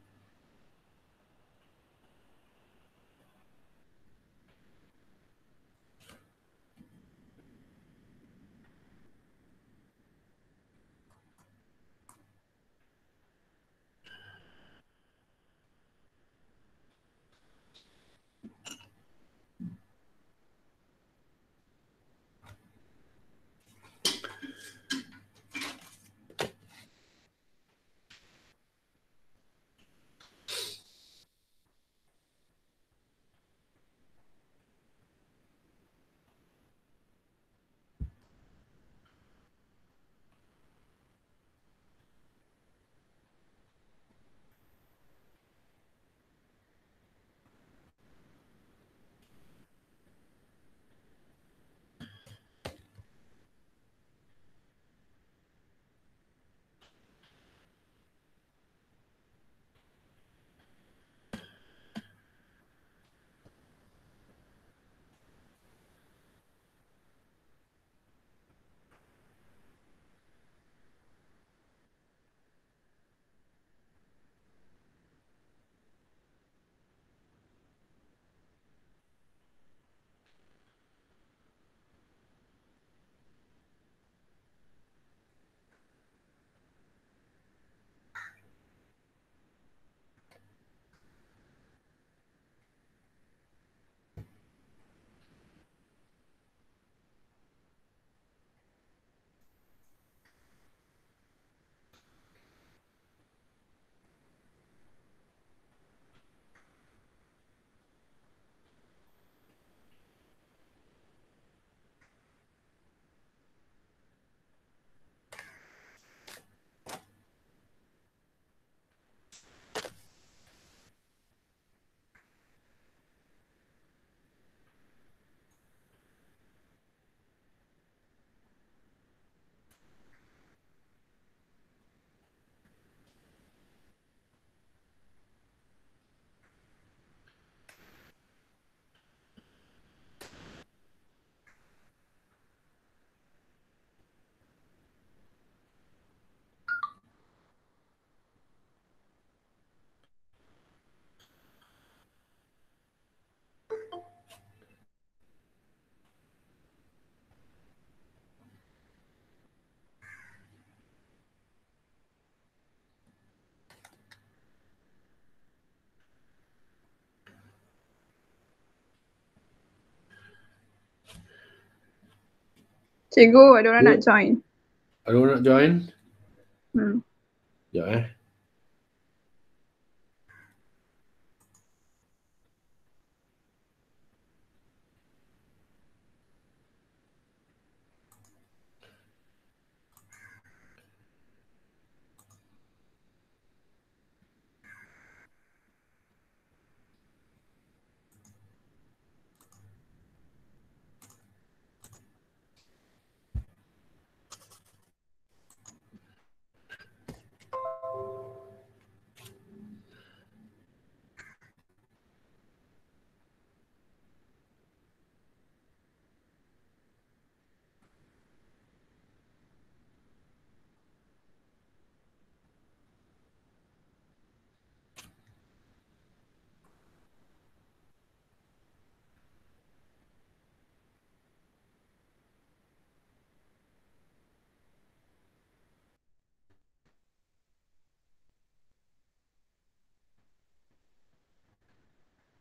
Cikgu, ada orang nak join. Ada orang nak join? Hmm. Sekejap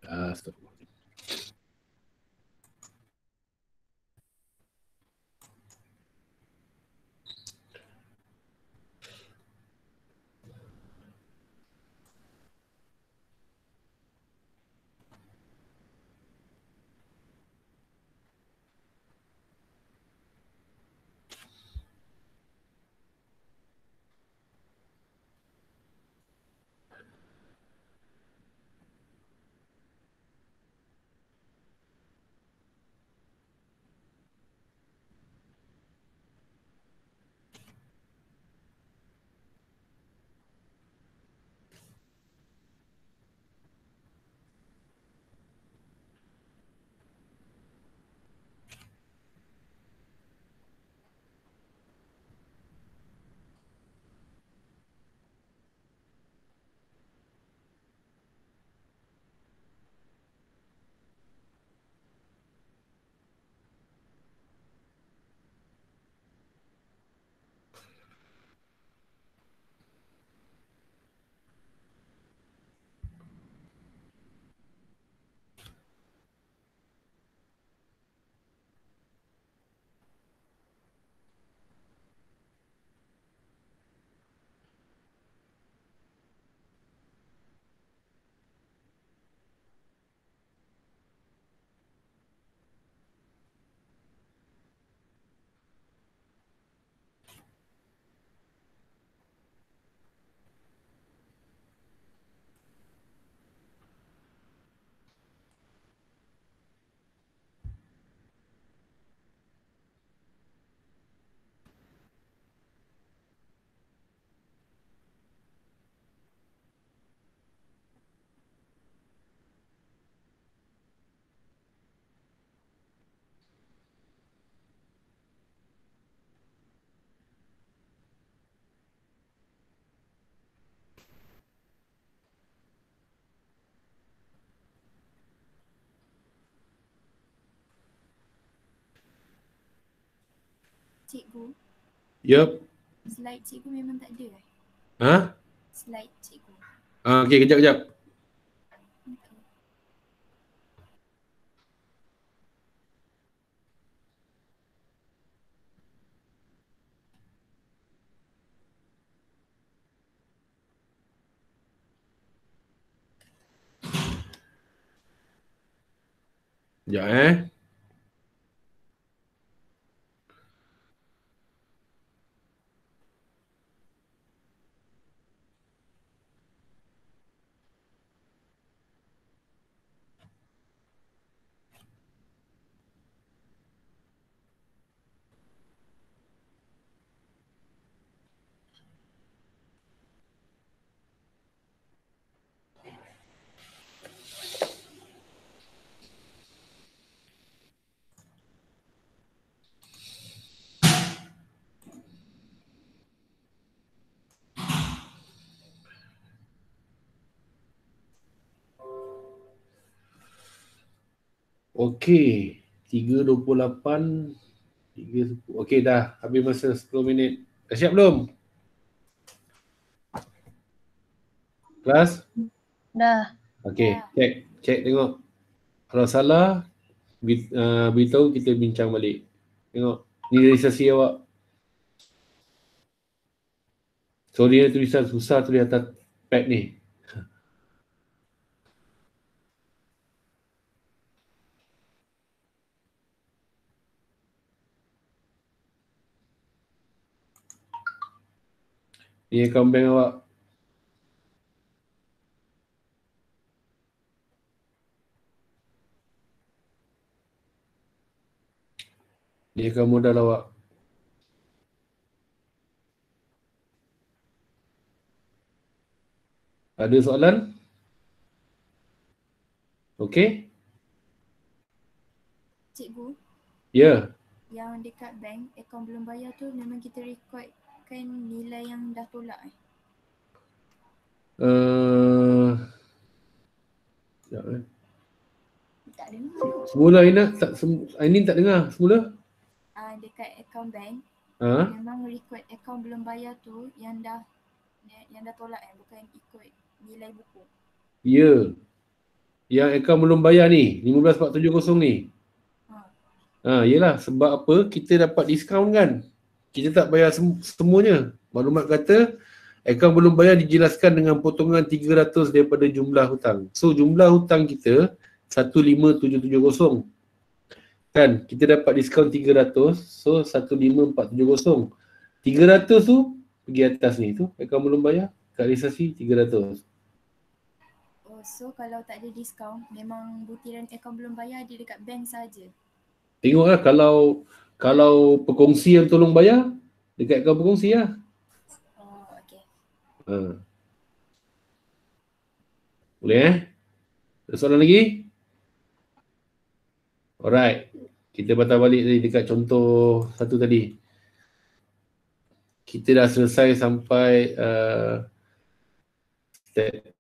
Astagfirullah. Cikgu, Yup. slide cikgu memang tak ada eh? Ha? Slide cikgu. Okey, kejap. Okay. Kejap. Okey, 3.28. Okey dah, habis masa 10 minit. Dah siap belum? Kelas? Dah. Okey, Dah. cek tengok. Kalau salah, beritahu kita bincang balik. Tengok, ni dari sesi awak. Sorry tulisan susah tulis atas pad ni. Ni akaun bank awak. Ni akaun modal awak. Ada soalan? Okey? Cikgu, Ya. yang dekat bank, akaun belum bayar tu memang kita rekodkan nilai yang dah tolak eh? Sekejap. Tak dengar. Semula Ainin tak dengar semula. Dekat akaun bank, Ha? memang rekod akaun belum bayar tu yang dah tolak bukan ikut nilai buku. Ya. Yang akaun belum bayar ni, 15,470 ni. Yelah, sebab apa? Kita dapat diskaun kan. Kita tak bayar semuanya. Maklumat kata, akaun belum bayar dijelaskan dengan potongan 300 daripada jumlah hutang. So, jumlah hutang kita 15,770. Kan, kita dapat diskaun 300. So, 15,470. 300 tu, pergi atas ni tu. Akaun belum bayar, kat realisasi 300. Oh, so kalau tak ada diskaun, memang butiran akaun belum bayar dia dekat bank saja. Tengoklah kalau perkongsi yang tolong bayar, dekat akaun perkongsi lah. Oh, okay. Boleh Ada soalan lagi? Alright. Kita patah balik tadi dekat contoh satu tadi. Kita dah selesai sampai step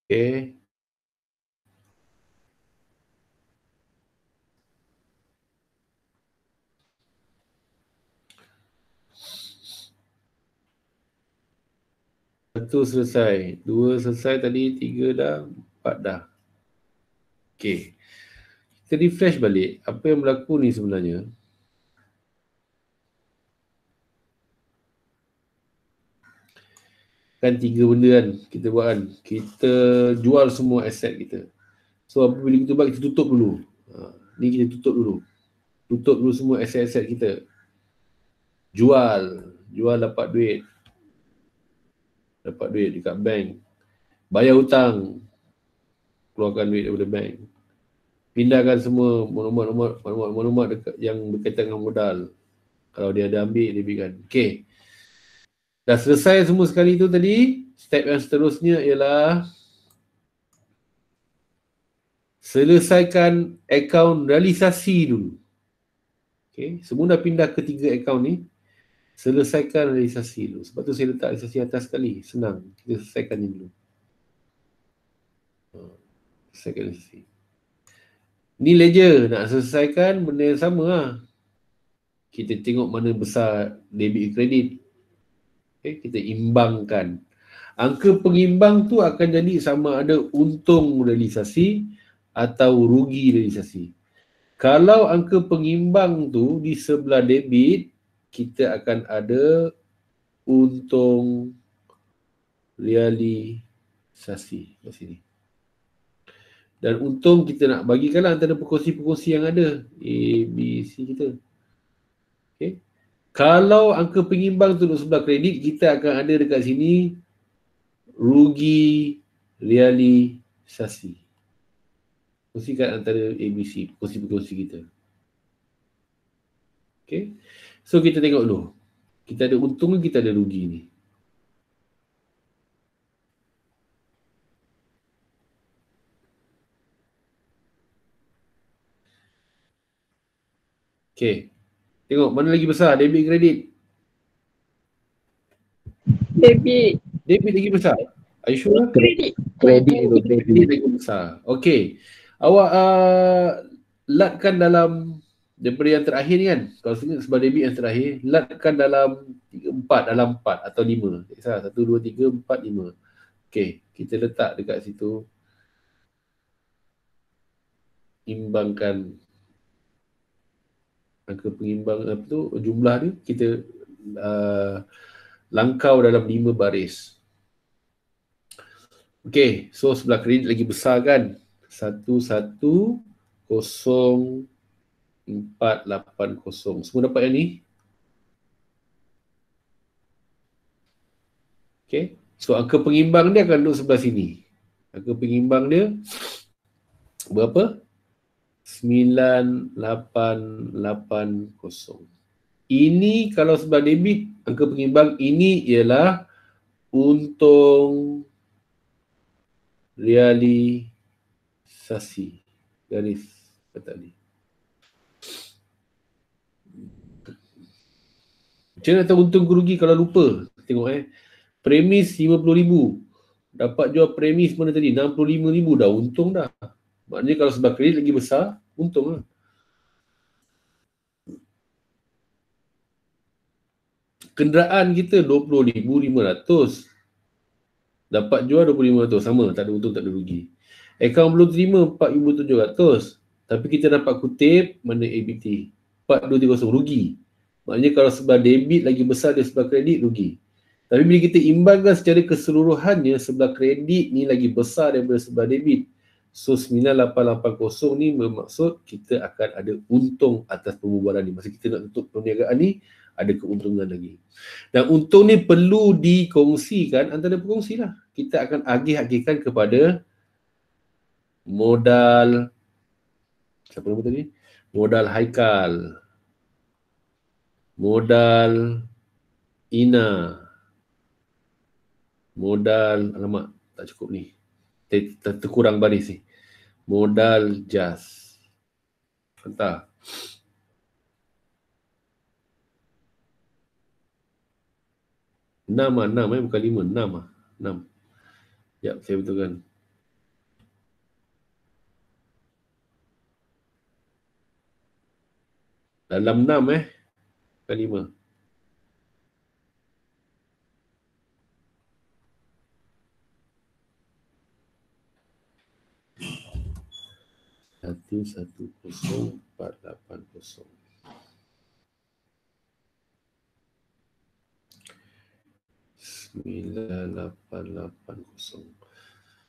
Okay. Satu selesai, dua selesai tadi, tiga dah, empat dah. Okay. Kita refresh balik. Apa yang berlaku ni sebenarnya? Kan tiga benda kan kita buat kan. Kita jual semua aset kita. So apabila kita buat, kita tutup dulu. Ni kita tutup dulu. Tutup dulu semua aset-aset kita. Jual dapat duit. Dapat duit dekat bank. Bayar hutang. Keluarkan duit daripada bank. Pindahkan semua maklumat yang berkaitan dengan modal. Kalau dia ada ambil, dia berikan. Okay. Dah selesai semua sekali tu tadi. Step yang seterusnya ialah selesaikan akaun realisasi dulu. Okay. Semua dah pindah ke 3 akaun ni. Selesaikan realisasi dulu. Sebab tu saya letak realisasi atas sekali. Senang. Kita selesaikan ni dulu. Selesaikan realisasi. Ni ledger. Nak selesaikan benda yang sama lah. Kita tengok mana besar debit kredit. Okay. Kita imbangkan. Angka pengimbang tu akan jadi sama ada untung realisasi atau rugi realisasi. Kalau angka pengimbang tu di sebelah debit, kita akan ada untung realisasi kat sini. Dan untung kita nak bagikanlah antara perkongsi-perkongsi yang ada. A, B, C kita. Okay. Kalau angka pengimbang tu di sebelah kredit, kita akan ada dekat sini rugi realisasi. Kongsikan antara ABC, perkongsi-perkongsi kita. Okay. So kita tengok dulu. Kita ada untung ke kita ada rugi ni. Okay. Tengok mana lagi besar, debit kredit. Debit. Debit lagi besar. Are you sure? Kredit. Kredit itu Debit lagi besar. Okay. Awak latkan dalam daripada yang terakhir ni kan. Kalau sebab debit yang terakhir, latkan dalam 4 dalam 4 atau 5. Tak salah. 1, 2, 3, 4, 5. Okay. Kita letak dekat situ. Imbangkan angka pengimbang apa tu, jumlah dia kita langkau dalam 5 baris. Okay, so sebelah kredit lagi besar kan? 110480. Semua dapat yang ni? Okay, so angka pengimbang dia akan duduk sebelah sini. Angka pengimbang dia berapa? 9880. Ini kalau sebelah debit, angka pengimbang ini ialah untung realisasi. Garis kata ni. Macam mana tahu untung rugi kalau lupa? Tengok premis 50,000. Dapat jual premis mana tadi? 65,000 dah untung dah. Maknanya kalau sebelah kredit lagi besar, untung lah. Kenderaan kita 20,500. Dapat jual 25,000, sama, tak ada untung, tak ada rugi. Akaun belum terima 4,700. Tapi kita dapat kutip mana ABT 4,230, rugi. Maknanya kalau sebelah debit lagi besar dari sebelah kredit, rugi. Tapi bila kita imbangkan secara keseluruhannya, sebelah kredit ni lagi besar daripada sebelah debit. So 9880 ni bermaksud kita akan ada untung atas pembubaran ni. Masa kita nak tutup perniagaan ni, ada keuntungan lagi. Dan untung ni perlu dikongsikan antara pengongsi lah. Kita akan agih-agihkan kepada modal, siapa nama tadi? Modal Haikal, modal Ina, modal, alamak, tak cukup ni. Terkurang baris ni. Modal Jas. Hantar. Enam bukan 5, 6. Sekejap, saya betulkan. Dalam 6 bukan 5. Satu 480.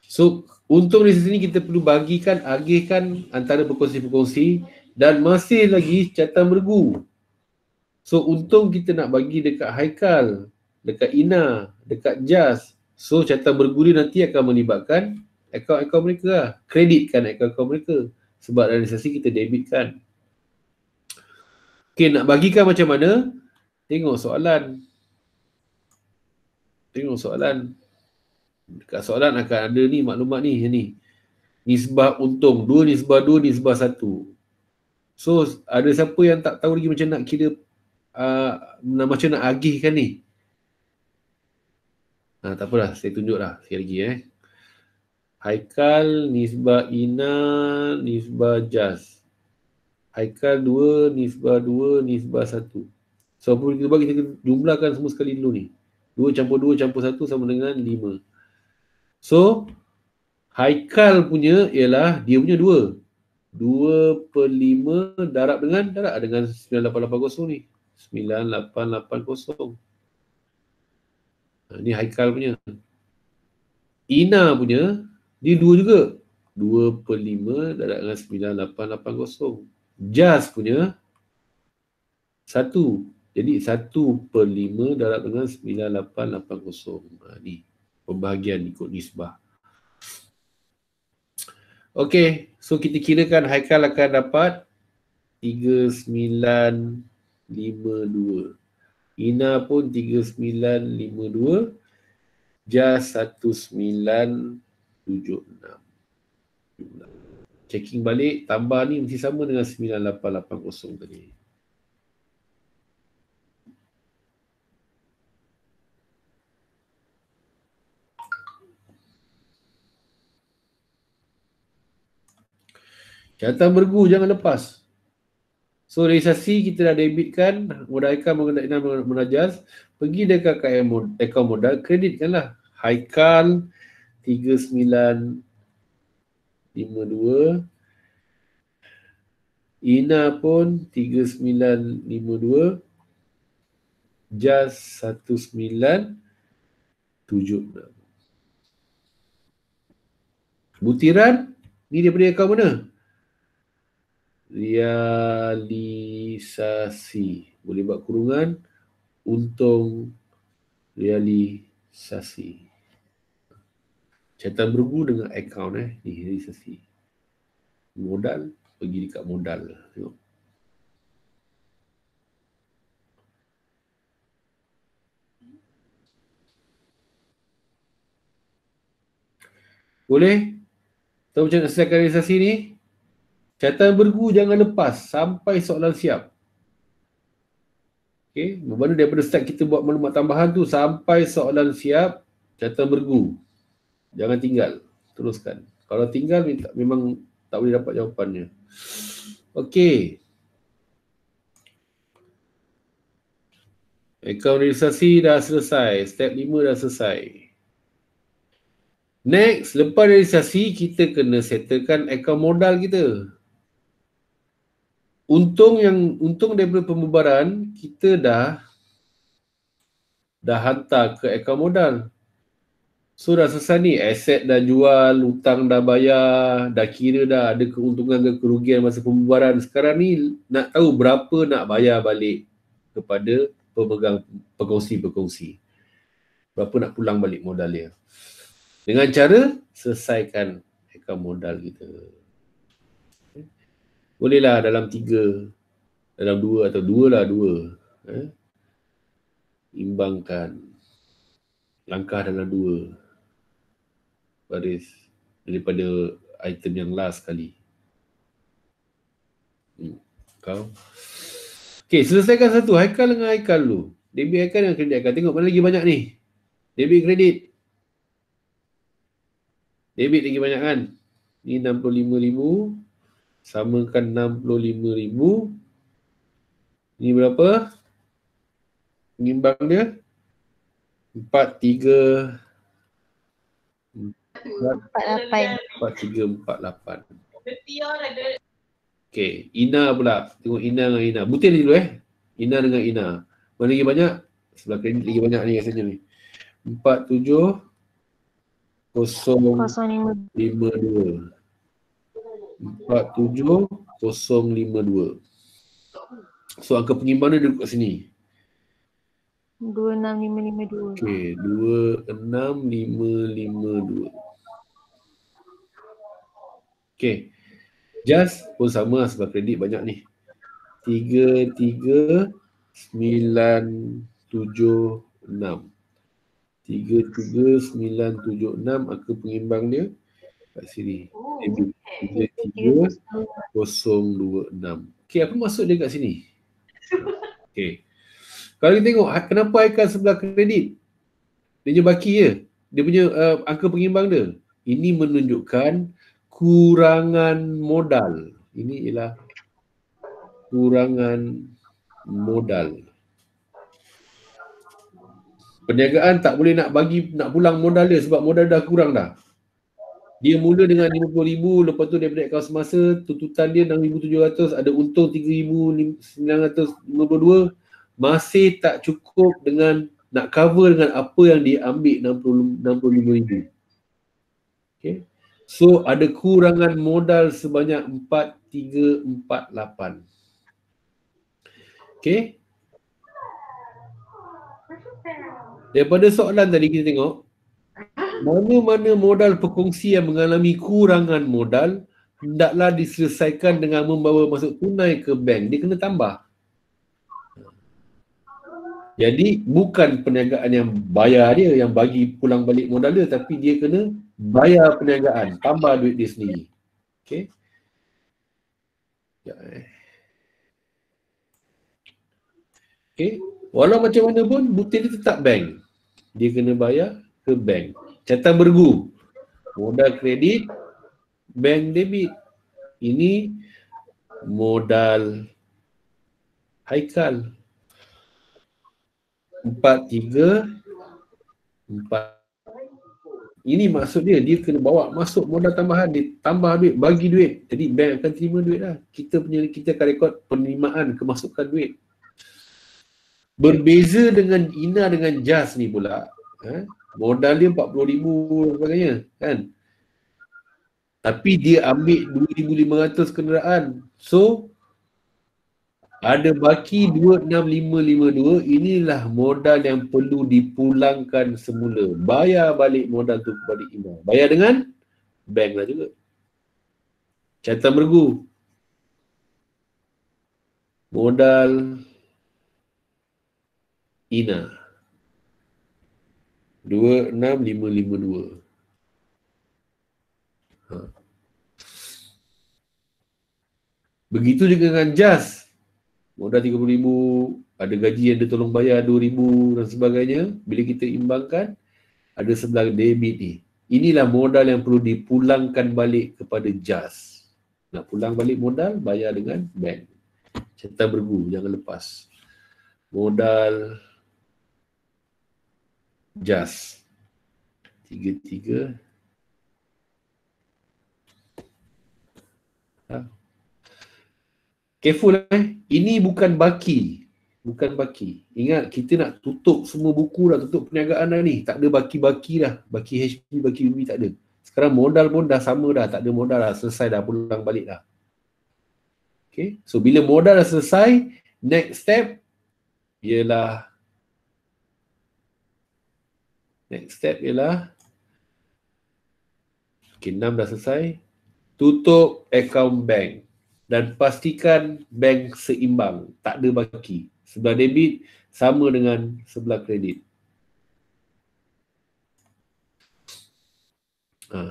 So, untung di sini kita perlu bagikan, agihkan antara berkongsi-berkongsi dan masih lagi catatan bergu. So, untung kita nak bagi dekat Haikal, dekat Ina, dekat Jas. So, catatan bergu ni nanti akan melibatkan akaun-akaun mereka lah. Kreditkan akaun-akaun mereka. Sebab realisasi kita debitkan. Okay, nak bagikan macam mana? Tengok soalan. Dekat soalan akan ada ni maklumat ni, ni. Nisbah untung 2, nisbah 2, nisbah 1. So ada siapa yang tak tahu lagi macam nak kira macam nak agihkan ni? Tak apalah, saya tunjuklah sekali lagi Haikal, nisbah Ina, nisbah Jas. Haikal 2, nisbah 2, nisbah 1. So apa kita buat, kita jumlahkan semua sekali dulu ni. 2 campur 2 campur 1 sama dengan 5. So, Haikal punya ialah, dia punya 2. 2/5 darab dengan 9880 ni. 9880. Ni Haikal punya. Ina punya, dia 2 juga. 2/5 darab dengan 9880. Jas punya 1. Jadi 1/5 darab dengan 9880. Ni pembahagian ikut nisbah. Okey, so kita kirakan Haikal akan dapat 3952. Ina pun 3952. Jas 1976. Checking balik, tambah ni mesti sama dengan 9880 tadi. Catatan bergu jangan lepas. So realisasi kita dah debitkan, modalkan menggunakan Jas, pergi dekat akaun modal, kreditkanlah. Haikal 3952. Ina pun 3952. Jas 1976. Butiran ni daripada akaun mana? Realisasi. Boleh buat kurungan untung realisasi. Catatan bergu dengan akaun ni realisasi. Modal pergi dekat modal. Tengok. Boleh? Tahu macam nak selesaikan realisasi ni? Catatan bergu jangan lepas sampai soalan siap. Okey, bermakna daripada start kita buat maklumat tambahan tu sampai soalan siap, catatan bergu. Jangan tinggal, teruskan. Kalau tinggal memang tak boleh dapat jawapannya. Okey. Akaun realisasi dah selesai. Step 5 dah selesai. Next, lepas realisasi, kita kena settlekan akaun modal kita. Untung daripada pembubaran, kita dah hantar ke akaun modal. So dah selesai ni, aset dah jual, hutang dah bayar, dah kira dah ada keuntungan ke kerugian masa pembubaran. Sekarang ni nak tahu berapa nak bayar balik kepada pemegang pekongsi-pekongsi. Berapa nak pulang balik modal dia. Dengan cara selesaikan akaun modal kita. Bolehlah dalam 3, dalam 2 atau 2 lah 2. Imbangkan. Langkah dalam 2. Baris daripada item yang last kali. Kau. Okay, selesaikan satu. Haikal dengan Haikal dulu. Debit Haikal dengan kredit Haikal. Tengok mana lagi banyak ni. Debit kredit. Debit lagi banyak kan? Ni 65,000. Samakan 65,000. Ni berapa? Pengimbang dia? 4348. 4348. Okay, Ina pula. Tengok Ina dengan Ina. Butir dulu Ina dengan Ina. Mana lagi banyak? Sebelah kredit lagi banyak ni rasanya ni. 47052. 47052. So angka pengimbang dia duduk kat sini. 26552. Okey, 26552. Okey. Just pun sama lah sebab kredit banyak ni. 33976. 33976 angka pengimbang dia kat sini. 33026. Okey, apa maksud dia kat sini? Okey. Kalau kita tengok kenapa Haikal sebelah kredit? Dia baki je. Dia punya angka pengimbang dia. Ini menunjukkan kurangan modal. Ini ialah kurangan modal. Perniagaan tak boleh nak pulang modal dia sebab modal dah kurang dah. Dia mula dengan 50,000, lepas tu daripada akaun semasa, tuntutan dia 6,700, ada untung 3,952, masih tak cukup dengan nak cover dengan apa yang dia ambil 65,000. Okay. So ada kurangan modal sebanyak 4348. Okay. Daripada soalan tadi kita tengok, mana-mana modal perkongsi yang mengalami kurangan modal hendaklah diselesaikan dengan membawa masuk tunai ke bank. Dia kena tambah. Jadi bukan perniagaan yang bayar dia, yang bagi pulang balik modal dia, tapi dia kena bayar perniagaan, tambah duit dia sendiri. Okay. Okay. Walau macam mana pun, butir dia tetap bank. Dia kena bayar ke bank. Catatan bergu. Modal kredit, bank debit. Ini modal Haikal. 434. Ini maksud dia kena bawa masuk modal tambahan, dia tambah duit, bagi duit. Jadi bank akan terima duit lah. Kita akan rekod penerimaan kemasukan duit. Berbeza dengan Ina dengan Jas ni pula, modal dia 40,000 dan sebagainya, kan? Tapi dia ambil 2,500 kenderaan. So ada baki 26552, inilah modal yang perlu dipulangkan semula. Bayar balik modal tu kepada Ina. Bayar dengan bank lah juga. Catatan bergu. Modal Ina 26552. Begitu juga dengan Jas. Modal 30,000, ada gaji yang dia tolong bayar 2,000 dan sebagainya. Bila kita imbangkan, ada sebelah debit ni. Inilah modal yang perlu dipulangkan balik kepada Jas. Nak pulang balik modal, bayar dengan bank. Catatan bergu, jangan lepas. Modal Jas. 33. Careful Ini bukan baki. Bukan baki. Ingat, kita nak tutup semua buku dah, tutup perniagaan dah ni. Tak ada baki-baki dah. Baki HP, baki UB tak ada. Sekarang modal pun dah sama dah. Tak ada modal dah. Selesai dah, pulang balik dah. Okay. So, bila modal dah selesai, next step ialah okay, 6 dah selesai. Tutup account bank. Dan pastikan bank seimbang. Tak ada baki. Sebelah debit sama dengan sebelah kredit.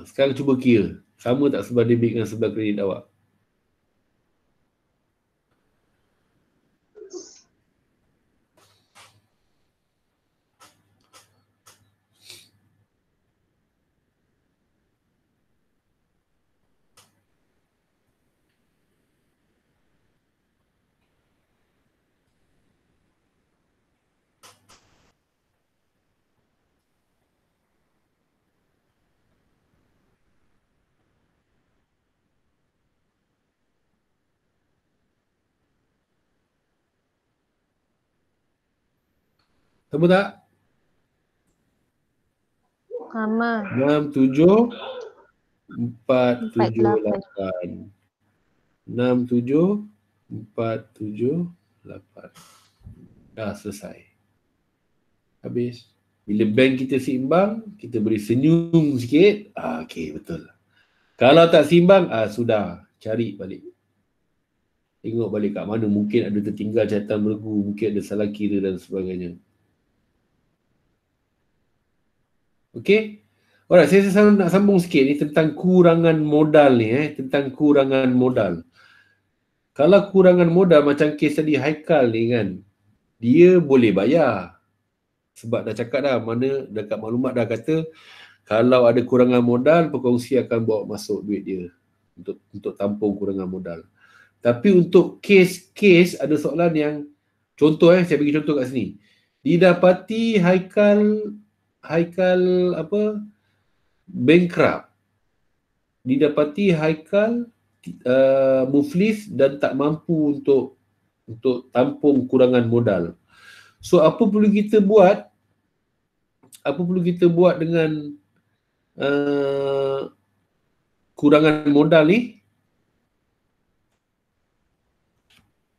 Sekarang cuba kira. Sama tak sebelah debit dengan sebelah kredit awak? Sama tak? Sama. 6, 7, 4, 7, 8. 6, 7, 4, 7, 8. Dah selesai. Habis. Bila bank kita seimbang, kita boleh senyum sikit. Okey, betul. Kalau tak seimbang, sudah. Cari balik. Tengok balik kat mana. Mungkin ada tertinggal catatan bergu. Mungkin ada salah kira dan sebagainya. Okey? Alright, saya nak sambung sikit ni tentang kurangan modal ni. Tentang kurangan modal. Kalau kurangan modal macam kes tadi Haikal ni kan, dia boleh bayar. Sebab dah cakap dah, mana dekat maklumat dah kata, kalau ada kurangan modal, perkongsi akan bawa masuk duit dia untuk tampung kurangan modal. Tapi untuk kes-kes ada soalan yang, contoh saya bagi contoh kat sini. Didapati Haikal bankrupt. Didapati Haikal muflis dan tak mampu untuk tampung kurangan modal. So apa perlu kita buat? Apa perlu kita buat dengan kurangan modal ni?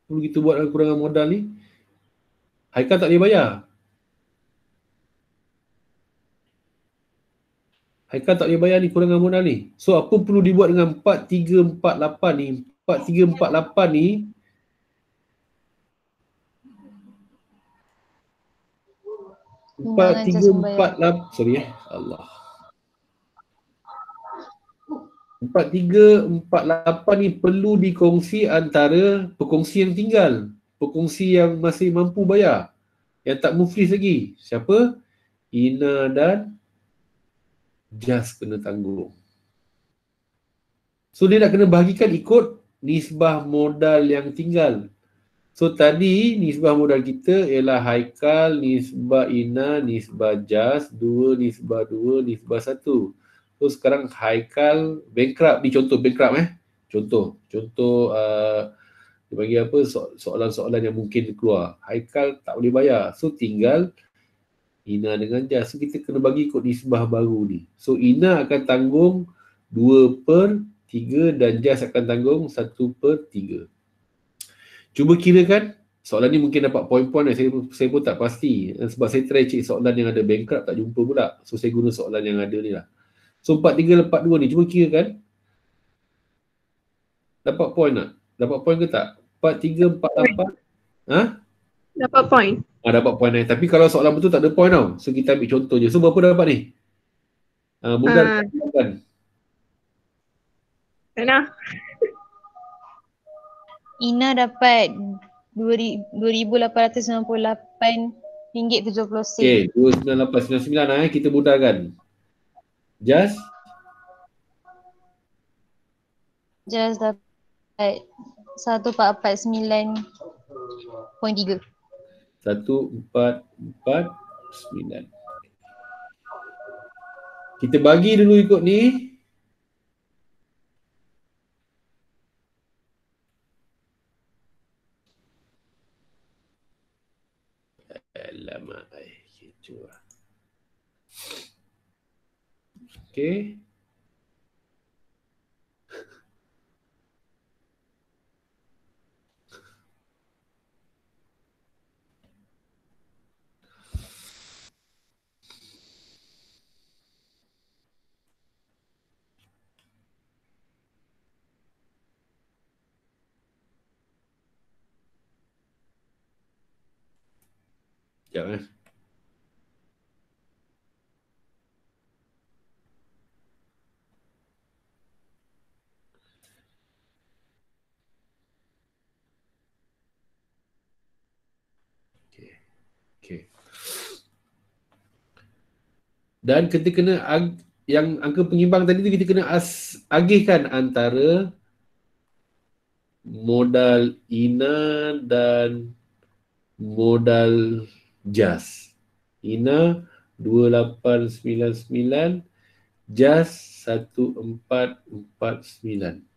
Perlu kita buat dengan kurangan modal ni? Haikal tak boleh bayar. Haikal tak boleh bayar ni kurangan modal ni. So apa perlu dibuat dengan 4348 ni? 4348 ni Timbangan jas membayar. Sorry Allah. 4348 ni perlu dikongsi antara pekongsi yang tinggal, pekongsi yang masih mampu bayar, yang tak muflis lagi. Siapa? Ina dan Jas kena tanggung. So dia nak kena bahagikan ikut nisbah modal yang tinggal. So tadi nisbah modal kita ialah Haikal, nisbah Ina, nisbah Jas, 2, nisbah 2, nisbah 1. So sekarang Haikal bankrupt. Ni contoh bankrupt Contoh dia bagi apa, soalan-soalan yang mungkin keluar. Haikal tak boleh bayar. So tinggal Ina dengan Jas. So kita kena bagi ikut nisbah baru ni. So Ina akan tanggung 2/3 dan Jas akan tanggung 1/3. Cuba kirakan. Soalan ni mungkin dapat poin-poin. Saya pun tak pasti. Sebab saya try cek soalan yang ada bankrupt tak jumpa pula. So saya guna soalan yang ada ni lah. So 4342 ni cuba kirakan. Dapat poin tak? Dapat poin ke tak? 4348. Dapat poin. Dapat poin Tapi kalau soalan betul tak ada poin tau. So kita ambil contoh je. So berapa dapat ni? Bukan. Mana? Ina dapat RM2,898.70 Okay, 29899 kita mudahkan. Jas? Jas dapat 1449.3. 1449. Kita bagi dulu ikut ni. Alamak. Kecoh lah. Okay. Sekejap eh. Okay. Dan kita kena yang angka pengimbang tadi tu kita kena agihkan antara modal INA dan modal JAS. INA 2899, JAS 1449.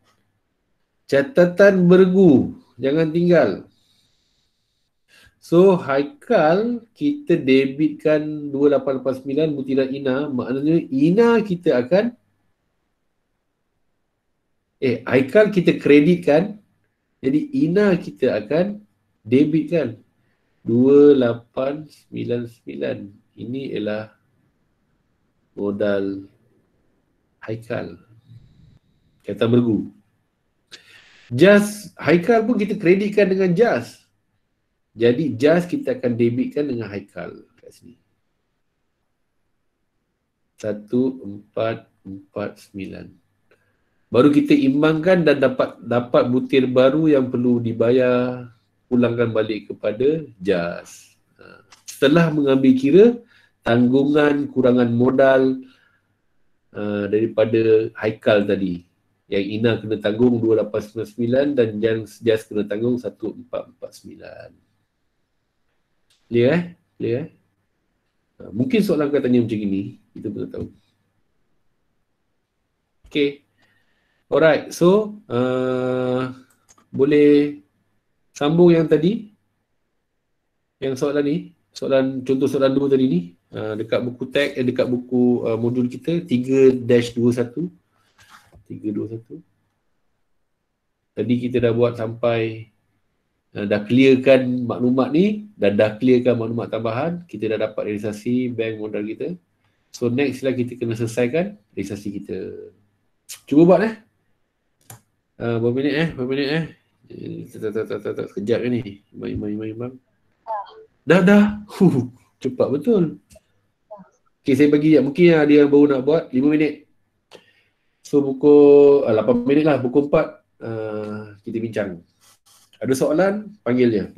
Catatan bergu, jangan tinggal. So Haikal kita debitkan 2889 butiran INA, maknanya INA kita akan Haikal kita kreditkan, jadi INA kita akan debitkan 2899. Ini ialah modal Haikal. Kata bergu. JAS Haikal pun kita kreditkan dengan JAS. Jadi JAS kita akan debitkan dengan Haikal kat sini. 1449. Baru kita imbangkan dan dapat butir baru yang perlu dibayar, pulangkan balik kepada JAS. Setelah mengambil kira tanggungan kurangan modal daripada Haikal tadi. Yang INA kena tanggung 2899 dan JAS kena tanggung 1449. Clear Clear mungkin soalan kau tanya macam ni, kita pun tak tahu. Okay. Alright, so boleh sambung yang tadi, yang soalan ni, contoh soalan 2 tadi ni, dekat buku tag, dekat buku modul kita 3-21. Tadi kita dah buat sampai dah clearkan maklumat ni dan dah clearkan maklumat tambahan, kita dah dapat realisasi bank modal kita. So next lah kita kena selesaikan realisasi kita. Cuba buat berapa minit sekejap ni. Imbang. Dah. Cepat betul. Okay, saya bagi mungkin ada yang baru nak buat 5 minit. So pukul 8 minit lah, pukul 4 kita bincang. Ada soalan, panggil je.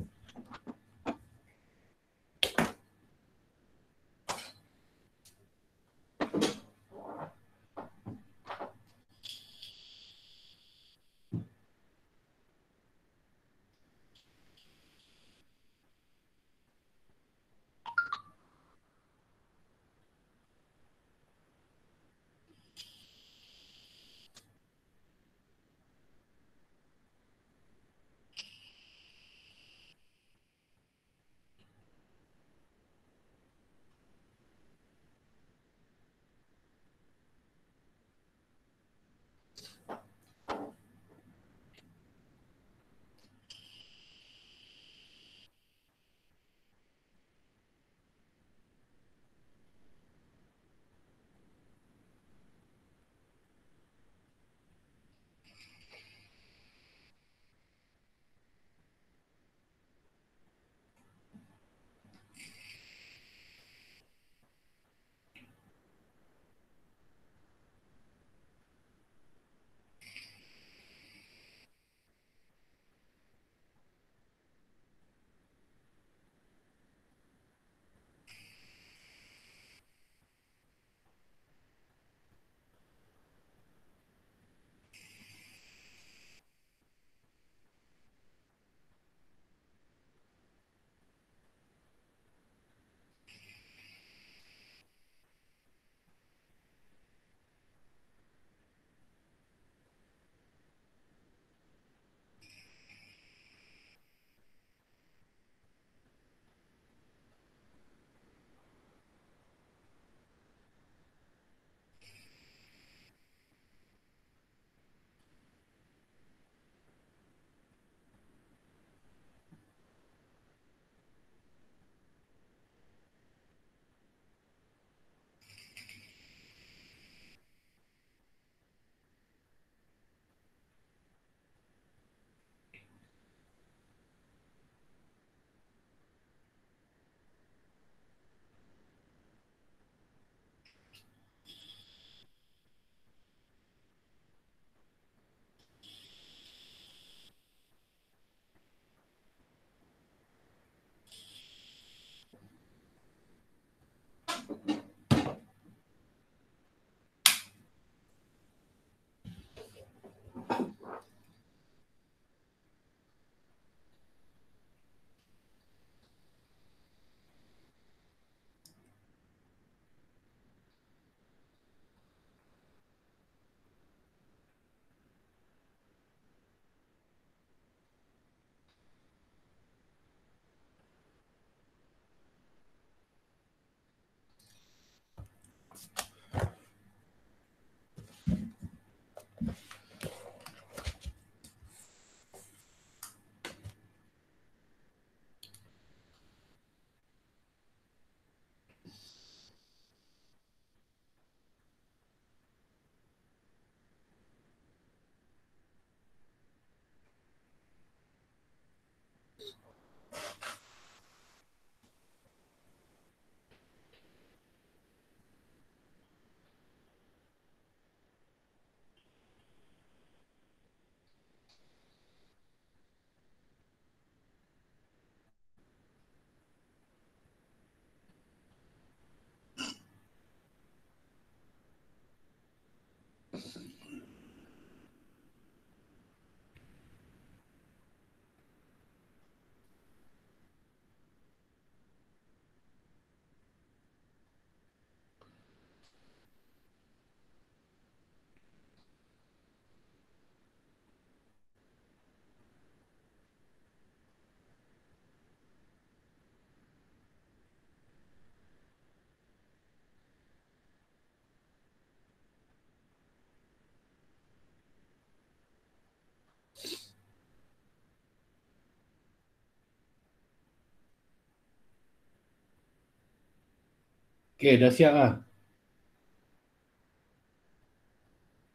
Okay, dah siap lah.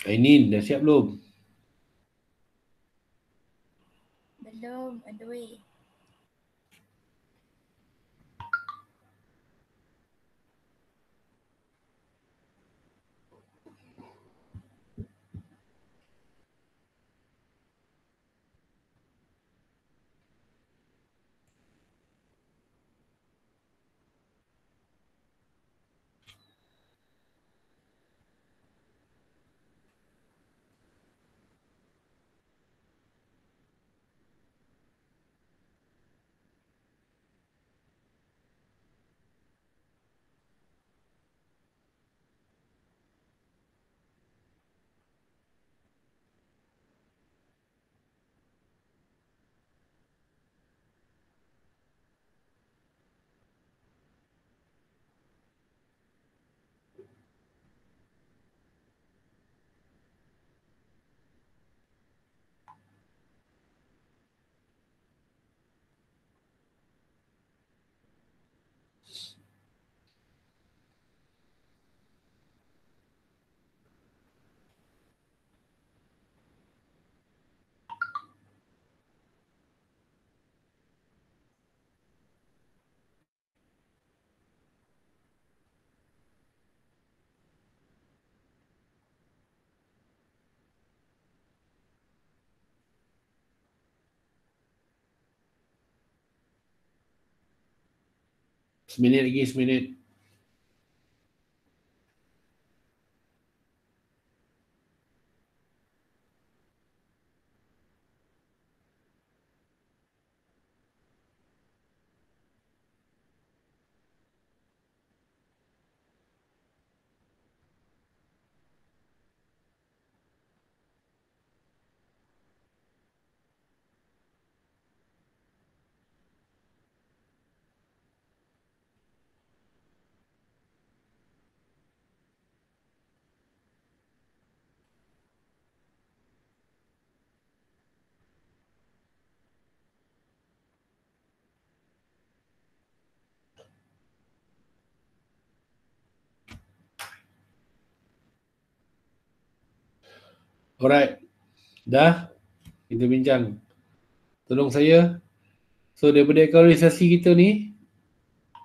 Ainin, dah siap belum? Belum, on the way. Seminit lagi, seminit. Alright, dah kita bincang. Tolong saya. So daripada aktualisasi kita ni,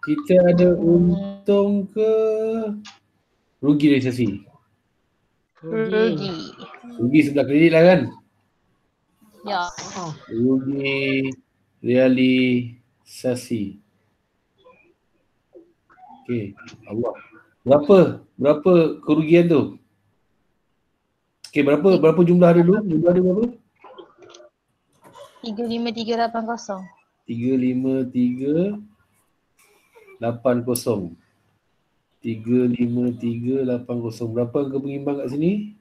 kita ada untung ke rugi realisasi? Rugi. Rugi sebelah kredit lah kan? Ya. Rugi realisasi. Okay, Allah. Berapa kerugian tu? Okay, berapa jumlah dia dulu? Jumlah dia berapa? 35380. 35380. 35380. Berapa angka pengimbang kat sini?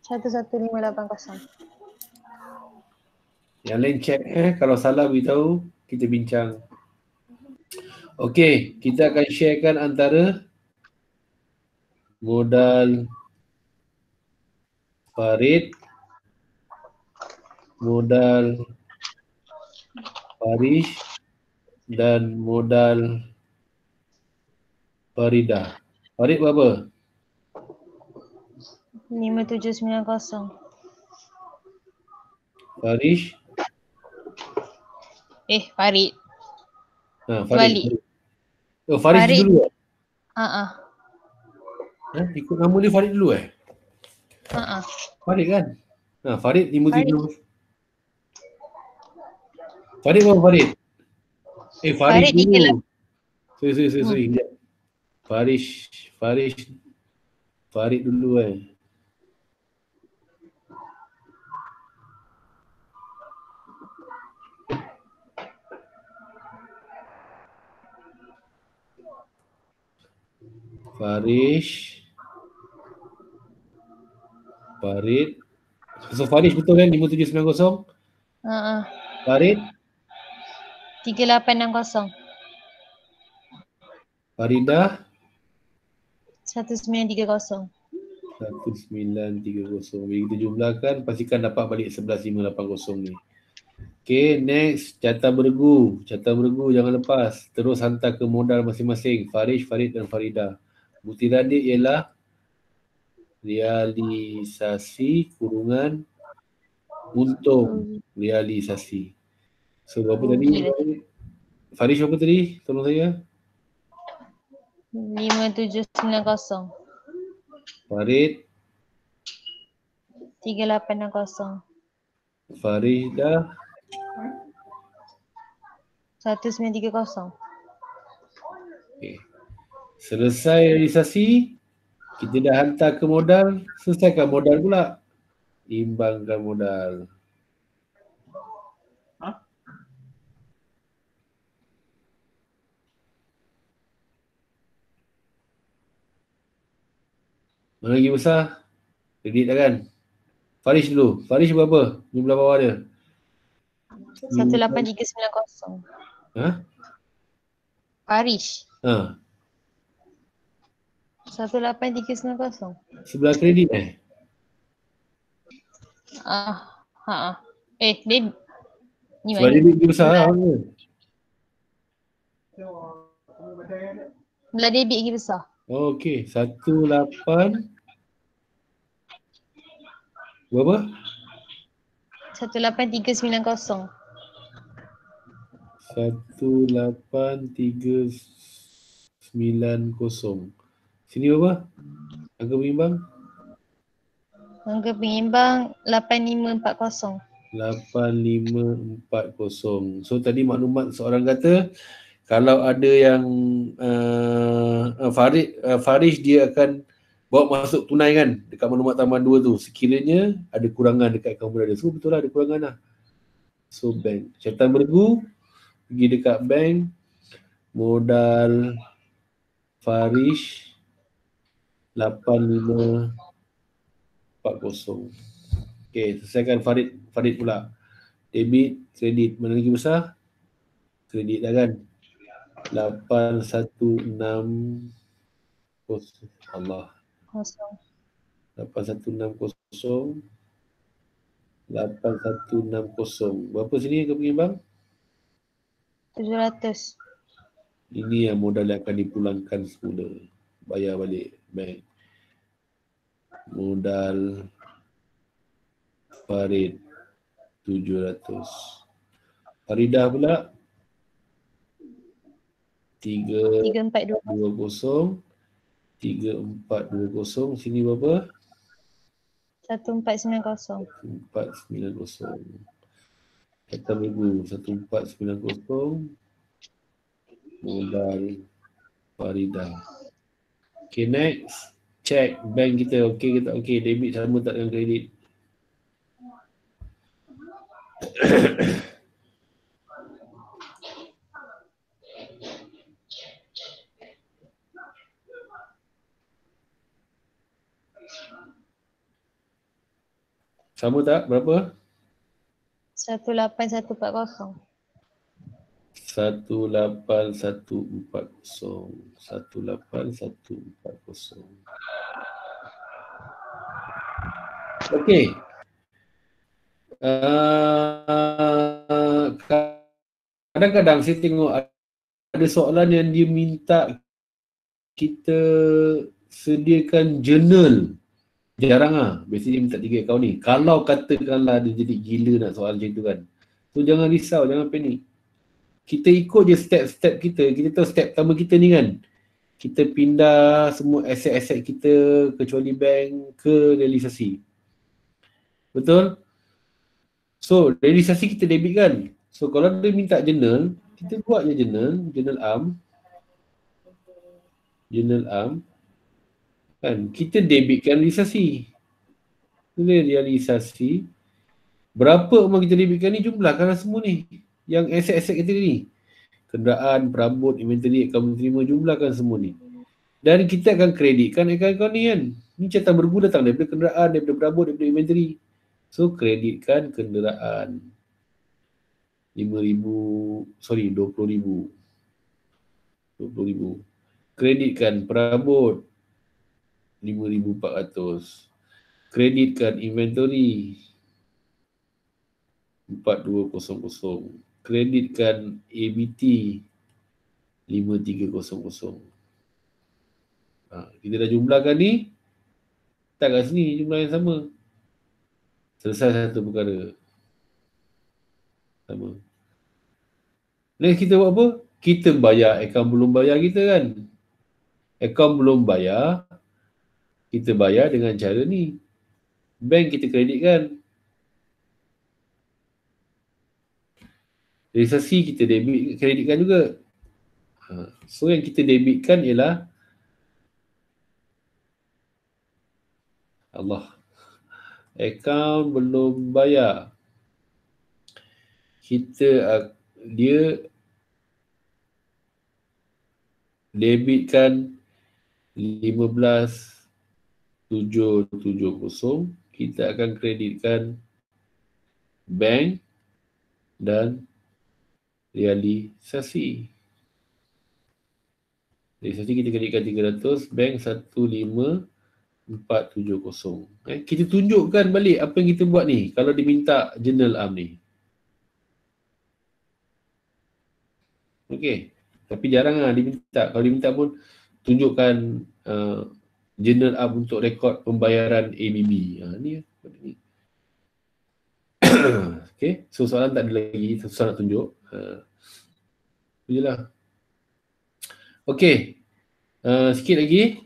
11580. Yang lain check kalau salah beritahu, kita bincang. Okey, kita akan sharekan antara modal Farid, modal Farish dan modal Farida. Farid berapa? 5790. Farish? Farid. Farid. Oh, Farish Farid. dulu ikut nama dia Farid dulu Farid kan? Farid 57. Farid berapa Farid? Farid dulu. Sorry. Farid dulu Farish. Farid. So Farish betul kan 5790? Farid. 3860. Faridah. 1930. 1930. Bila kita jumlahkan, pastikan dapat balik 11580 ni. Okay, next. Carta bergu. Carta bergu jangan lepas. Terus hantar ke modal masing-masing. Farish, Farid dan Farida. Butiran dia ialah realisasi kurungan untung realisasi. So, berapa tadi? Farish berapa tadi? Tolong saya. 5790. Farid. 3860. Farida. 1930. Okay. Selesai realisasi, kita dah hantar ke modal, selesaikan modal pula. Imbangkan modal. Mana lagi besar? Kredit dah kan? Farish dulu. Farish berapa? Jumlah bawah dia. 18390. Ha? Parish. Ha. 18390. Sebelah kredit Babe. Ni Sebab mana? dia lebih besar lah. Belah debit lagi besar. Oh, okey. 18. Berapa? 18390. 18390. Sini berapa? Angka pengimbang? Angka pengimbang 8540. 8540. So tadi maklumat seorang kata kalau ada yang Farish dia akan bawa masuk tunai kan dekat maklumat tambahan 2 tu. Sekiranya ada kurangan dekat akaun berada. So betul lah ada kurangan lah. So bank. Catatan bergu pergi dekat bank. Modal Farish 8540. Okay, selesaikan Farid pula. Debit, kredit. Mana lagi besar? Kredit dah kan? 8160. Allah. 8160. 8160. Berapa sini ke pengimbang? 700. Ini yang modal yang akan dipulangkan semula. Bayar balik bank. Modal Farid 700. Faridah pula 3420. 3420. Sini berapa? 1490. 1490. Kata minggu 1490. Modal Faridah. Okay, next. Check bank kita. Okay ke tak? Okay, debit sama tak dengan kredit? Sama tak? Berapa? 18140. 18140. 18140. Okey. Kadang-kadang saya tengok ada soalan yang dia minta kita sediakan journal. Jarang lah. Biasanya dia minta 3 akaun ni. Kalau katakanlah dia jadi gila nak soal macam tu kan. So jangan risau, jangan panik. Kita ikut je step-step kita. Kita tahu step pertama kita ni kan. Kita pindah semua aset-aset kita kecuali bank ke realisasi. Betul? So, realisasi kita debit kan. So, kalau dia minta journal, kita buat je journal am. Journal am. Kan, kita debitkan realisasi. Realisasi. Berapa uang kita debitkan ni, jumlahkanlah semua ni. Yang aset-aset kita ni. Kenderaan, perabot, inventory, akaun menerima, jumlahkan semua ni. Dan kita akan kreditkan akaun-akaun ni kan. Ni catatan bergu datang daripada kenderaan, daripada perabot, daripada inventory. So, kreditkan kenderaan. 20,000. 20,000. Kreditkan perabot. 5,400. Kreditkan inventory. 4200. Kreditkan ABT. 5300. Kita dah jumlahkan ni. Tak kat sini jumlah yang sama. Selesai satu perkara. Sama. Next kita buat apa? Kita bayar akaun belum bayar kita kan. Akaun belum bayar. Kita bayar dengan cara ni. Bank kita kreditkan. Realisasi kita debit, kreditkan juga. So yang kita debitkan ialah Allah. Akaun belum bayar. Dia debitkan 15,770. Kita akan kreditkan bank dan realisasi. Realisasi kita kreditkan 300, bank 15,470. Kita tunjukkan balik apa yang kita buat ni kalau diminta journal arm ni. Okey. Tapi jarang lah diminta. Kalau diminta pun tunjukkan journal arm untuk rekod pembayaran ABB. Ni lah. Okey. So soalan tak ada lagi. Satu soalan nak tunjuk. Itu je lah. Okey. Sikit lagi.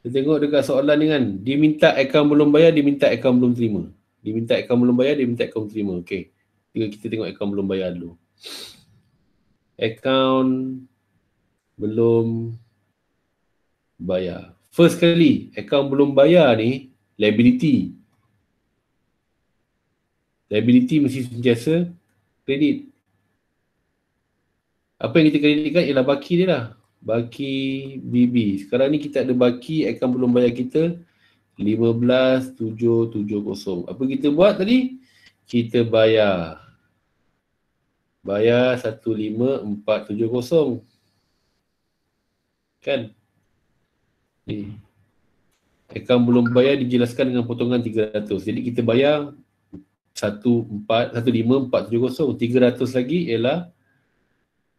Kita tengok dekat soalan ni kan. Dia minta akaun belum bayar, dia minta akaun belum terima. Dia minta akaun belum bayar, dia minta akaun terima. Okey. Kita tengok akaun belum bayar dulu. Akaun belum bayar. First kali, akaun belum bayar ni liability. Liability mesti sentiasa kredit. Apa yang kita kreditkan ialah baki dia lah. Baki BB. Sekarang ni kita ada baki akaun belum bayar kita 15,770. Apa kita buat tadi? Kita bayar 15,470. Kan? Ni. Akaun belum bayar dijelaskan dengan potongan 300. Jadi kita bayar 15,470. 300 lagi ialah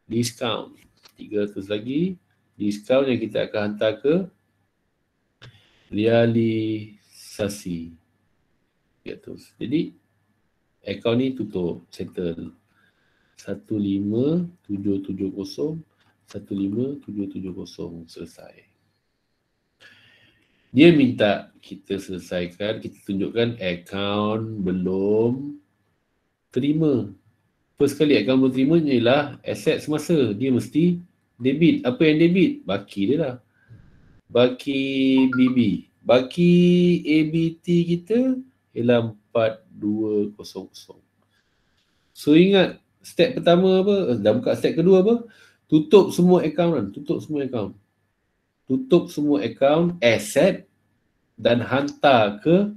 diskaun. 300 lagi diskaun yang kita akan hantar ke realisasi. 300. Jadi akaun ni tutup, settle. 15,770, 15,770, selesai. Dia minta kita selesaikan, kita tunjukkan akaun belum terima. First kali akaun belum terima ialah aset semasa. Dia mesti debit. Apa yang debit? Baki dia lah. Baki BB. Baki ABT kita ialah 4,200. So ingat, step pertama apa? Dah buka step kedua apa? Tutup semua akaun kan. Tutup semua akaun. Tutup semua akaun aset dan hantar ke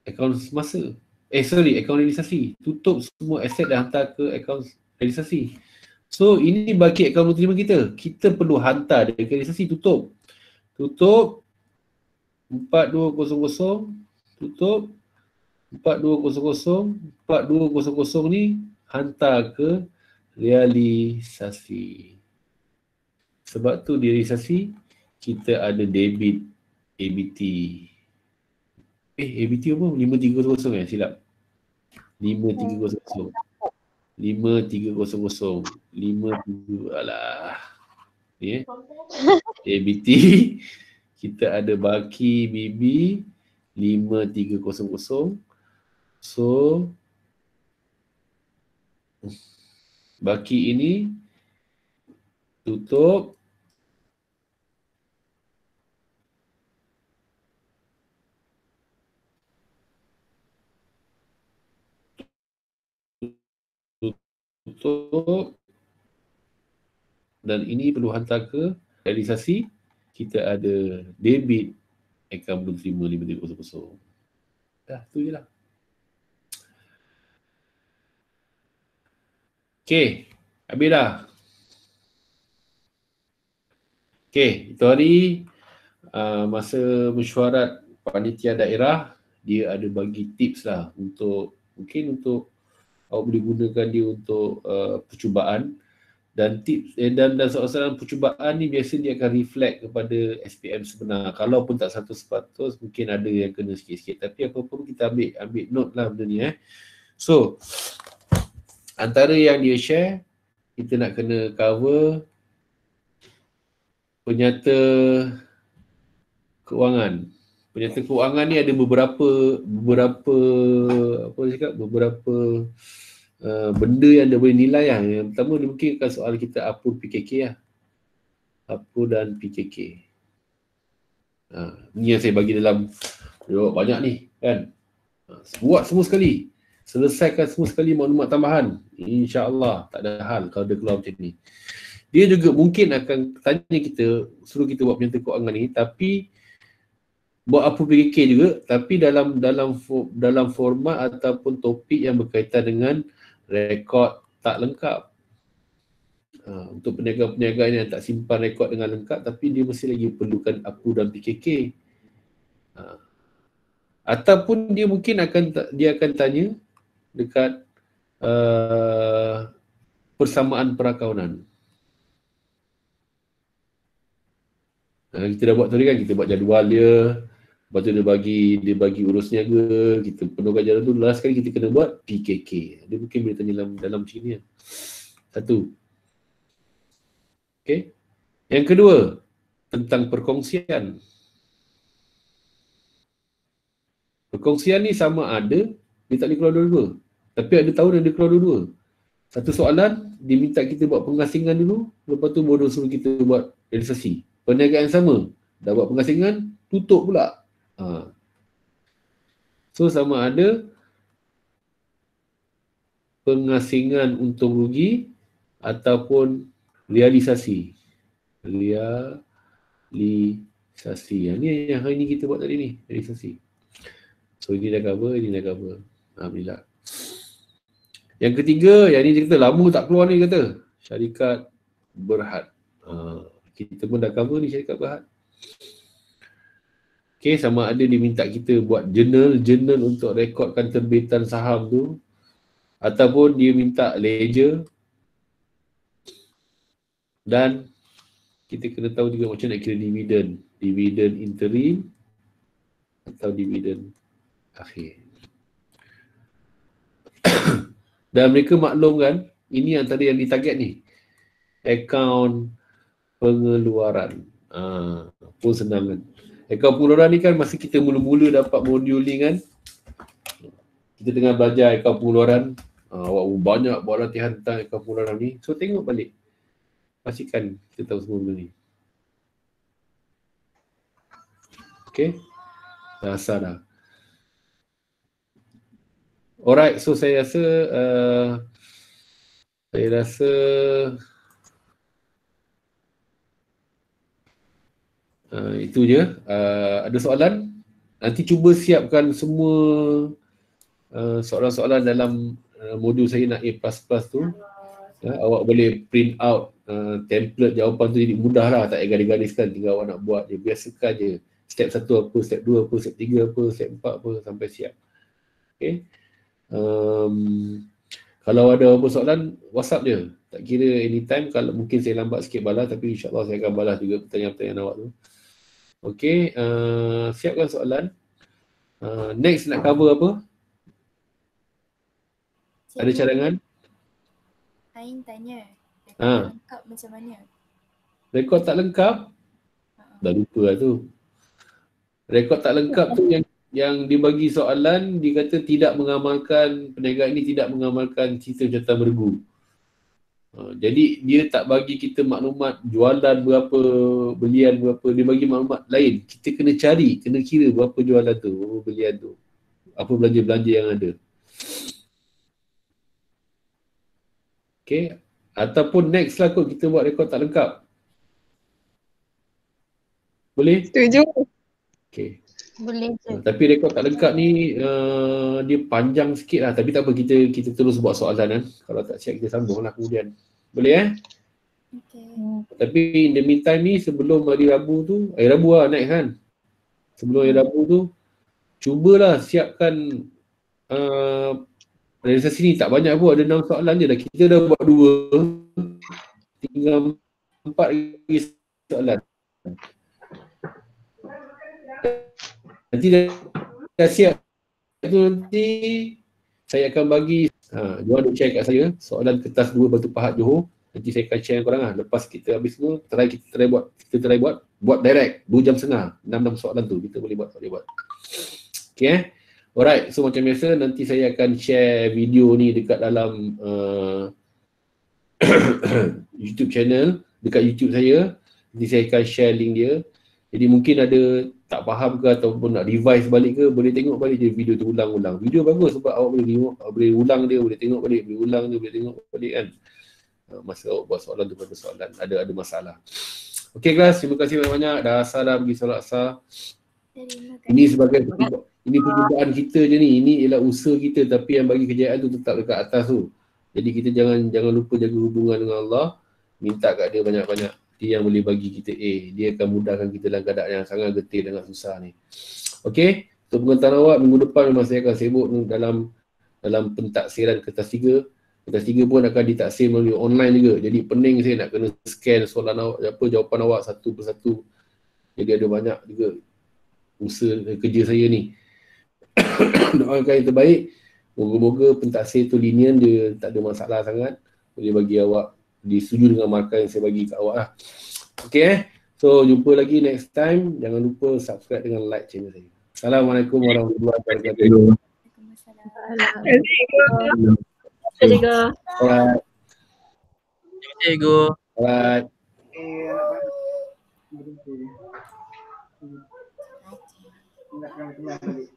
akaun semasa. Akaun realisasi. Tutup semua aset dan hantar ke akaun realisasi. So ini baki akaun terima kita. Kita perlu hantar dari realisasi, tutup. Tutup 4200, tutup 4200, 4200 ni hantar ke realisasi. Sebab tu di realisasi kita ada debit ABT. ABT apa? 5300 silap. 5300. 5300. 53, alah. Ni ABT. Kita ada baki BB 5300. So baki ini tutup tutup. Dan ini perlu hantar ke realisasi. Kita ada debit akaun belum terima 5300. Dah, tu je lah. Okay, habis dah. Okay, itu hari masa mesyuarat panitia daerah, dia ada bagi tips lah untuk, mungkin untuk awak boleh gunakan dia untuk percubaan. Dan tips dan soalan percubaan ni biasa dia akan reflect kepada SPM sebenar. Kalau pun tak 100%, mungkin ada yang kena sikit-sikit. Tapi apa pun kita ambil note lah benda ni. So, antara yang dia share, kita nak kena cover penyata keuangan. Penyata keuangan ni ada beberapa apa dia cakap, beberapa benda yang dia boleh nilai lah. Yang pertama dia mungkin akan soal kita APU PKK lah. APU dan PKK. Ni yang saya bagi dalam banyak ni kan. Buat semua sekali. Selesaikan semua sekali maklumat tambahan. InsyaAllah tak ada hal kalau dia keluar macam ni. Dia juga mungkin akan tanya kita, suruh kita buat penyata keuangan ni, tapi buat APU PKK juga, tapi dalam format ataupun topik yang berkaitan dengan rekod tak lengkap. Untuk peniaga-peniaga yang tak simpan rekod dengan lengkap, tapi dia mesti lagi perlukan APU dan PKK. Ataupun dia mungkin akan tanya dekat persamaan perakaunan. Kita dah buat tadi kan, kita buat jadual dia, lepas tu dia bagi urus niaga, kita penuhkan jadual tu, last kali kita kena buat PKK. Dia mungkin boleh tanya dalam macam ni. Satu. Okay. Yang kedua, tentang perkongsian. Perkongsian ni sama ada, dia tak boleh keluar dua-dua. Tapi ada tahun yang dia keluar dua-dua. Satu soalan, dia minta kita buat pengasingan dulu, lepas tu baru suruh kita buat realisasi. Perniagaan sama, dah buat pengasingan, tutup pula. So sama ada pengasingan untung rugi ataupun realisasi. Realisasi. Ni yang hari ni kita buat tadi ni, realisasi. So ini dah cover, ini dah cover. Alhamdulillah. Yang ketiga, yang ni dia kata lama tak keluar ni kata. Syarikat Berhad. Kita pun dah cover ni syarikat Berhad. Okay, sama ada dia minta kita buat journal untuk rekodkan terbitan saham tu, ataupun dia minta ledger, dan kita kena tahu juga macam nak kira dividen interim atau dividen akhir. Dan mereka maklumkan, ini antara yang ditarget ni, akaun pengeluaran. Pun senang kan. Akaun pengeluaran ni kan masa kita mula-mula dapat modul ni kan, kita tengah belajar akaun pengeluaran, awak banyak buat latihan tentang akaun pengeluaran ni. So tengok balik, pastikan kita tahu semua benda ni. Okay, dah asal dah. Alright, so saya rasa itu je. Ada soalan? Nanti cuba siapkan semua soalan-soalan dalam modul saya nak A++ tu. Awak boleh print out template jawapan tu, jadi mudah lah, tak payah garis-gariskan, tinggal awak nak buat je. Biasakan je step 1 apa, step 2 apa, step 3 apa, step 4 apa sampai siap. Okay. Kalau ada apa soalan, WhatsApp je. Tak kira anytime, kalau mungkin saya lambat sikit balas, tapi insyaAllah saya akan balas juga pertanyaan-pertanyaan awak tu. Okay, siapkan soalan. Next nak cover apa? Ada cadangan? Ain tanya, rekod lengkap macam mana? Rekod tak lengkap? Dah lupa lah tu. Rekod tak lengkap tu yang dia bagi soalan, dia kata tidak mengamalkan, perniagaan ini tidak mengamalkan sistem catat bergu. Jadi dia tak bagi kita maklumat jualan berapa, belian berapa, dia bagi maklumat lain. Kita kena cari, kena kira berapa jualan tu, berapa belian tu, apa belanja-belanja yang ada. Okay. Ataupun next lah kot kita buat rekod tak lengkap. Boleh? Setuju. Okay. Boleh je. Tapi rekod tak lengkap ni dia panjang sikit lah. Tapi tak apa, kita terus buat soalan kan. Kalau tak siap kita sambung lah kemudian. Boleh Okay. Tapi in the meantime ni sebelum hari Rabu tu, hari Rabu lah next kan. Sebelum hari Rabu tu, cubalah siapkan realisasi ni tak banyak pun, ada 6 soalan je dah. Kita dah buat 2, tinggal 4 lagi soalan. Nanti dah siap tu nanti saya akan bagi Johan duk share kat saya soalan kertas 2 Batu Pahat Johor. Nanti saya akan share korang lah. Lepas kita habis semua, kita try buat direct 2 jam setengah, 6 soalan tu kita boleh buat. Okay Alright, so macam biasa nanti saya akan share video ni dekat dalam YouTube channel, dekat YouTube saya. Nanti saya akan share link dia. Jadi mungkin ada tak faham ke ataupun nak revise balik ke, boleh tengok balik je video tu ulang-ulang. Video bagus sebab awak boleh tengok, boleh ulang dia, boleh tengok balik, boleh ulang dia, boleh tengok balik kan. Masa awak buat soalan tu pada soalan ada masalah. Okey kelas, terima kasih banyak-banyak. Dah asar dah pergi solat asar. Ini sebagai perjumpaan kita je ni. Ini ialah usaha kita, tapi yang bagi kejayaan tu tetap dekat atas tu. Jadi kita jangan lupa jaga hubungan dengan Allah. Minta kat dia banyak-banyak. Dia yang boleh bagi kita dia akan mudahkan kita dalam keadaan yang sangat getih dan susah ni. Okey, untuk pengetahuan awak, minggu depan memang saya akan sibuk dalam pentaksiran kertas 3. Kertas 3 pun akan ditaksir melalui online juga. Jadi pening saya nak kena scan soalan awak, jawapan awak satu persatu. Jadi ada banyak juga usaha kerja saya ni. Doakan yang terbaik. Moga-moga pentaksir tu linear, dia tak ada masalah sangat. Boleh bagi awak disetuju dengan markah yang saya bagi kat awak lah. Okay So jumpa lagi next time. Jangan lupa subscribe dengan like channel saya. Assalamualaikum warahmatullahi wabarakatuh. Cikgu. Alright. Cikgu. Alright. Okay.